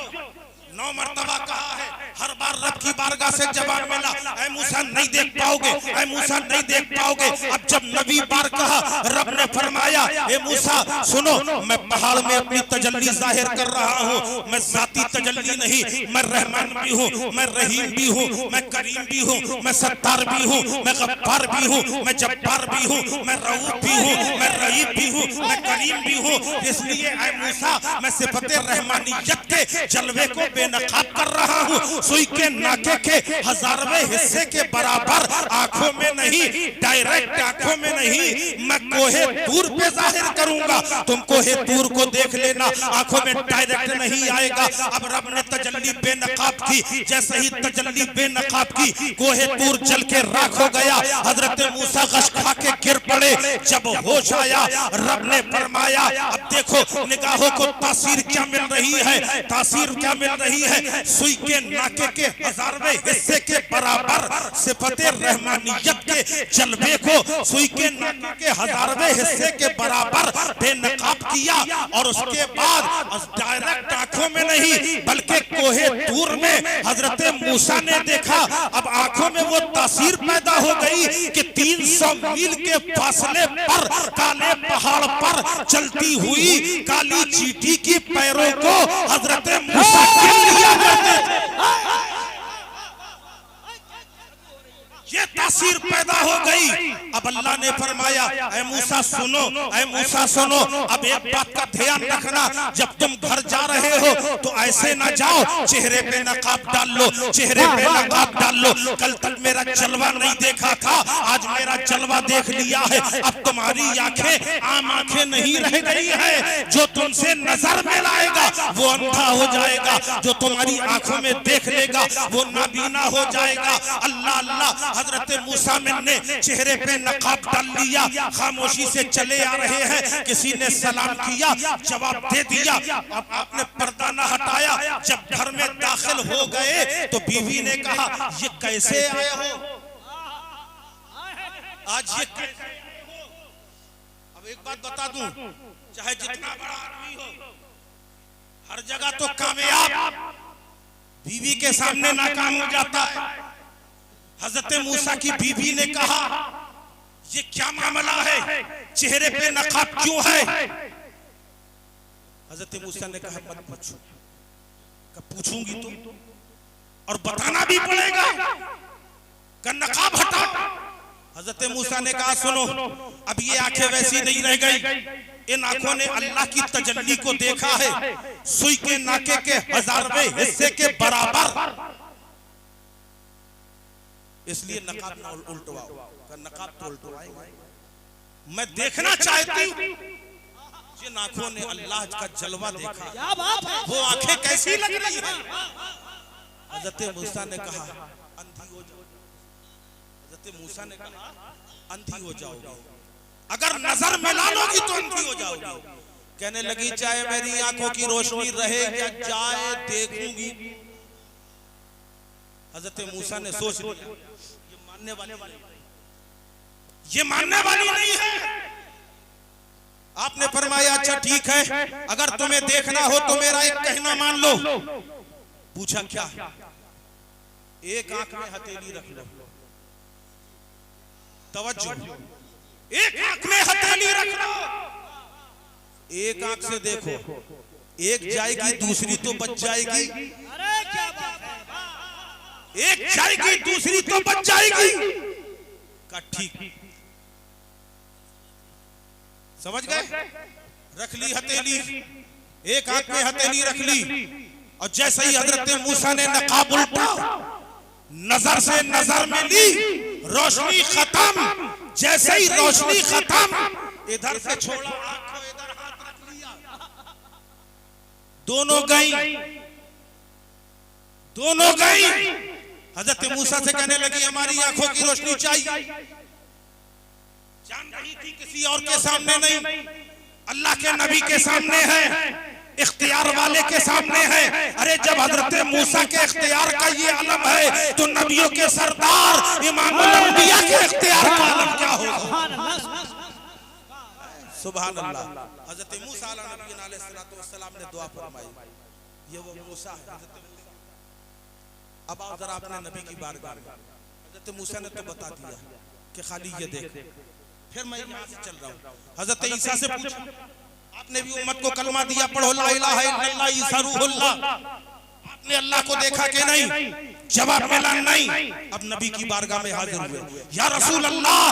9 मर्तबा कहा है। हर बार रब की बारगाह से जवाब मिला, ऐ मूसा नहीं देख पाओगे, ऐ मूसा नहीं देख पाओगे। अब जब नबी बार कहा, रब ने फरमाया, ए मूसा सुनो, मैं पहाड़ में अपनी तजल्ली जाहिर कर रहा हूँ। मैं जाती तजल्ली नहीं, मैं रहमान भी हूँ, मैं रहीम भी हूँ, मैं करीम भी हूँ, मैं सत्तार भी हूँ, मैं गफ्फार भी हूँ, मैं जब्बार भी हूँ, मैं रऊफ भी हूँ, मैं रहीम भी हूँ, मैं करीम भी हूँ। इसलिए ऐ मूसा मैं सिफते रहमानियत के जलवे को बेनकाब कर रहा हूँ। सुई के नाके के 1000वें हिस्से के बराबर आंखों में नहीं, डायरेक्ट आंखों में नहीं, मैं कोहे दूर पे जाहिर करूंगा। तुम कोहे दूर को देख लेना, आंखों में डायरेक्ट नहीं आएगा। अब रब ने तजल्ली बेनकाब की, जैसे ही तजल्ली बेनकाब की, कोहे दूर जल के राख हो गया। हजरत मूसा गश खा के गिर पड़े। जब होश आया, रब ने फरमाया, अब देखो निगाहों को तासीर क्या मिल रही है, तासीर क्या मिल रही है? सुई के नाके के 1000वें हिस्से के बराबर सिफते रहमानियत के जलवे को सुई के नाके के 1000वें हिस्से के बराबर बेनकाब किया। और उसके बाद डायरेक्ट आंखों में नहीं, बल्कि कोहे दूर में हजरत मूसा ने देखा। अब आंखों में वो तासीर पैदा हो गई कि 300 मील के फासले पर काले पहाड़ पर चलती हुई काली चींटी की पैरों को हजरत मूसा गिन लिया करते थे। ये तासीर पैदा हो गई। अब अल्लाह ने फरमाया, ऐ मूसा सुनो, ऐ मूसा सुनो, अब एक बात का ध्यान रखना, जब तुम घर जा रहे हो तो ऐसे ना जाओ, चेहरे पे नकाब डाल लो, चेहरे पे नकाब डाल लो। कल तक मेरा जलवा नहीं देखा था, आज मेरा जलवा देख लिया है। अब तुम्हारी आंखें आम आंखें नहीं रह गई है। जो तुमसे नजर में लाएगा वो अंधा हो जाएगा, जो तुम्हारी आंखों में देख लेगा वो नाबीना हो जाएगा। अल्लाह अल्लाह। हजरत मूसा ने चेहरे पे नकाब डाल लिया, खामोशी से चले आ रहे हैं। किसी ने सलाम किया, जवाब दे दिया। अब आपने पर्दा न हटाया। जब घर में दाखिल हो गए तो बीवी ने कहा, ये कैसे आए हो आज, ये कैसे आए हो? अब एक बात बता दूं, चाहे जितना बड़ा आदमी हो, हर जगह तो कामयाब बीवी के सामने नाकाम हो जाता है। हजरत मूसा की बीवी ने कहा, ये क्या मामला है, चेहरे पे नकाब क्यों है? हजरत मूसा ने कहा, मत पूछो। कब पूछूंगी तो, और बताना भी पड़ेगा कि नकाब हटाओ। हजरत मूसा ने कहा, सुनो, अब ये आंखें वैसी नहीं रह गई। इन आंखों ने अल्लाह की तजल्ली को देखा है, सुई के नाके के 1000वें हिस्से के बराबर। इसलिए नकाब ना उल्टवाओ। नकाब तो उल्टवाएंगे। मैं देखना चाहती हूँ जिन आंखों ने अल्लाह का जलवा देखा, क्या बात है? वो आंखें कैसी लग रही है? हजरत मूसा ने कहा, अंधी हो जाओ। हजरत मूसा ने कहा, अंधी हो जाओगी, अगर नजर मिला लोगी तो अंधी हो जाओगी। कहने लगी, चाहे मेरी आंखों की रोशनी रहे या जाए, देखूंगी। हजरत मूसा ने सोच लिया, ये मानने वाली नहीं है। आपने फरमाया, अच्छा ठीक है, अगर तुम्हें देखना हो तो मेरा एक कहना मान लो। पूछा, क्या? एक आंख में हथेली रख लो। तवज्जो, एक आंख में हथेली रख लो। एक आंख से देखो, एक जाएगी दूसरी तो बच जाएगी। अरे क्या बात है? एक जाएगी दूसरी तो बच जाएगी। का ठीक, समझ गए? रख ली हथेली, एक आंख में हथेली रख ली, और जैसे ही हजरत मूसा ने नकाब उल्टा, नजर से नजर में ली, रोशनी खत्म। जैसे ही रोशनी खत्म, इधर से छोड़ा आंख को, इधर हाथ रख लिया, दोनों गई, दोनों गई। हजरत मूसा से कहने लगी, हमारी आंखों की रोशनी चाहिए। जान रही थी किसी और के सामने नहीं, अल्लाह के नबी के सामने है, इख्तियार वाले के सामने है। अरे जब हजरत मूसा के इख्तियार का ये आलम है, तो नबियों के सरदार इमामुल अंबिया के इख्तियार का आलम क्या होगा? सुभान अल्लाह। हजरत मूसा अलैहिस्सलाम ने दुआ फरमाई, ये वो मूसा है, हजरत मूसा। अब आओ जरा अपने नबी की बारगाह में। हजरत मूसा ने तो बता दिया कि खाली ये देख। फिर मैं यहाँ से चल रहा हूँ, हजरत ईसा से पूछा, आपने भी उम्मत को कलमा दिया, पढ़ो ला इलाहा इल्लल्लाह ईसा रूहुल्लाह। आपने अल्लाह को देखा कि नहीं? जवाब मिला नहीं। अब नबी की बारगाह में हाजिर हुए, या रसूल अल्लाह,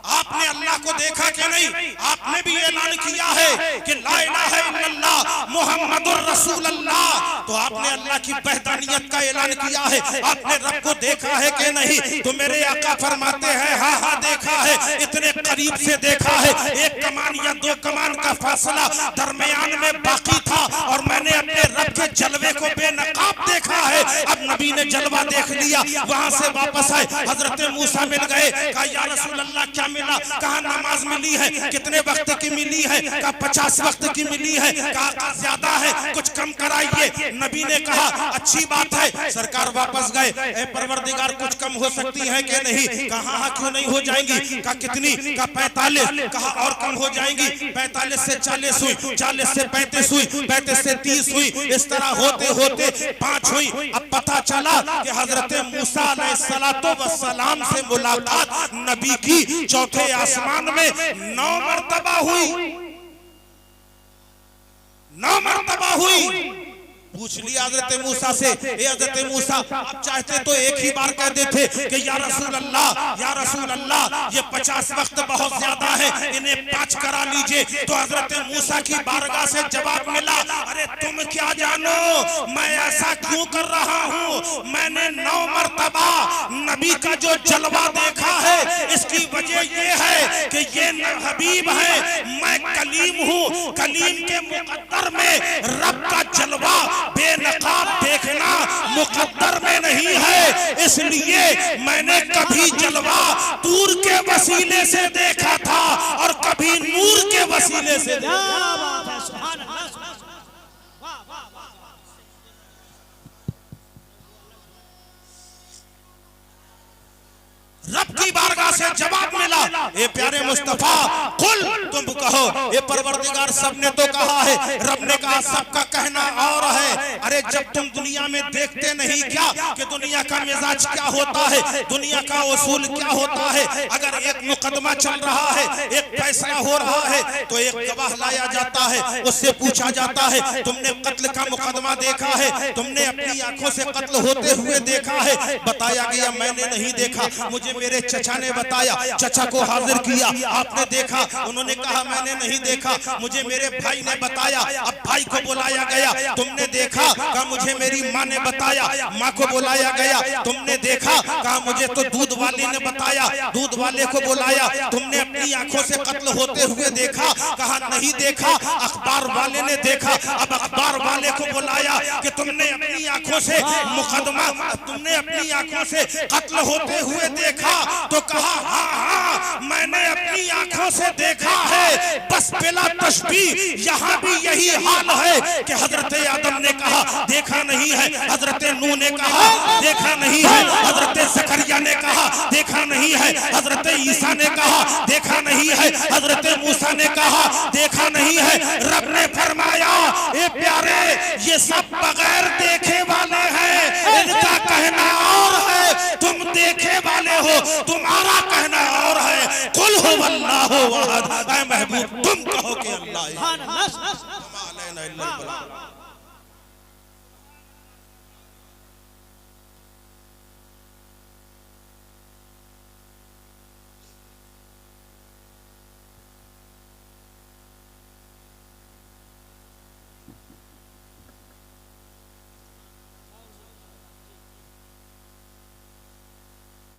आपने अल्लाह को देखा कि नहीं? आपने भी ऐलान किया है कि ला इलाहा इल्लल्लाह मुहम्मदुर रसूलुल्लाह। तो आपने अल्लाह की वहदानियत का ऐलान किया है, आपने रब को देखा है कि नहीं? तो मेरे आका फरमाते हैं, हाँ हाँ देखा है, इतने करीब से देखा है, एक कमान या दो कमान का फासला दरमियान में बाकी था, और मैंने अपने रब के जलवे को बेनकाब देखा है। अब नबी ने जलवा देख लिया, वहां से वापस आए, हजरत मूसा मिल गए। कहा, या रसूल अल्लाह क्या मिला? कहा, नमाज मिली है। कितने वक्त की मिली है? कहा, 50 वक्त की मिली है। कहा, ज्यादा है, कुछ कम कराइए। नबी ने कहा, अच्छी बात है। सरकार वापस गए, ए परवरदिगार कुछ कम हो सकती है कि नहीं? कहा, हाँ क्यों नहीं हो जाएंगी? कहा, कितनी? कहा, 45। कहा, और कम हो जाएंगी? 45 से 40 हुई, 40 से 35 हुई, 35 से 30 हुई, इस तरह होते होते 5 हुई। अब पता चला कि हजरत मूसा अलैहिस्सलातो वस्सलाम से मुलाकात नबी की चौथे आसमान में 9 मरतबा हुई। 9 मरतबा हुई। पूछ लिया हजरत मूसा से, ए हजरत मूसा, आप चाहते तो एक ही बार कह देते कि या रसूल अल्लाह, ये 50 वक्त बहुत ज्यादा है, इन्हें 5 करा लीजिए। तो हजरत मूसा की बारगाह से जवाब मिला, अरे तुम क्या जानो मैं ऐसा क्यों कर रहा हूँ? मैंने 9 मरतबा नबी का जो जलवा देखा है, इसकी वजह ये है कि ये हबीब है, मैं कलीम हूँ। कलीम के मुकद्दर में रब का मुकद्दर में नहीं है, इसलिए मैंने कभी जलवा दूर के वसीले से देखा था और कभी नूर के वसीले से देखा। क्या बात है, सुभान अल्लाह, सुभान अल्लाह। वाह वाह वाह। रब की बारगाह से जवाब मिला, ए प्यारे मुस्तफा कुल, तुम कहो, ये परवरदिगार सबने तो कहा है, रब ने कहा सबका कहना और है। अरे जब तुम दुनिया में देखते नहीं क्या कि दुनिया का मिजाज क्या होता है, दुनिया का उसूल क्या होता है। अगर एक मुकदमा चल रहा है, एक फैसला हो रहा है, तो एक गवाह लाया जाता है, उससे पूछा जाता है तुमने कत्ल का मुकदमा देखा है, तुमने अपनी आंखों से कत्ल होते हुए देखा है। बताया गया मैंने नहीं देखा, मुझे मेरे चचा ने बताया, चचा को हाजिर किया, आपने देखा, उन्होंने कहा मैंने नहीं देखा, मुझे मेरे भाई ने बताया, अब भाई को बुलाया गया, तुमने देखा, कहा मुझे मेरी माँ ने बताया, माँ को बुलाया गया, तुमने देखा, कहा मुझे तो दूध वाले ने बताया, दूध वाले को बुलाया, तुमने अपनी आंखों से कत्ल होते हुए देखा, कहा नहीं देखा, अखबार वाले ने देखा, अब अखबार वाले को बुलाया कि तुमने अपनी आंखों से मुकदमा, तुमने अपनी आंखों से कत्ल होते हुए देखा, तो कहा हाँ हाँ मैंने अपनी आंखों से देखा है। बस बिला तशबीह यहाँ भी यही हाल है कि हजरत आदम ने कहा देखा नहीं है, हजरत नूह ने कहा देखा नहीं है, हजरत ज़करिया ने कहा देखा नहीं है, हजरत ईसा ने कहा देखा नहीं है, हजरत मूसा ने कहा देखा नहीं है। रब ने फरमाया ए प्यारे ये सब बगैर देखे वाले हैं, इनका कहना और है, तुम देखे वाले हो, तुम्हारा कहना और है। कुल हुवल्लाहु अहद, ऐ महबूब तुम कहो कि अल्लाह है। सुभान अल्लाह, सुभान अल्लाह। ला इलाहा इल्लल्लाह।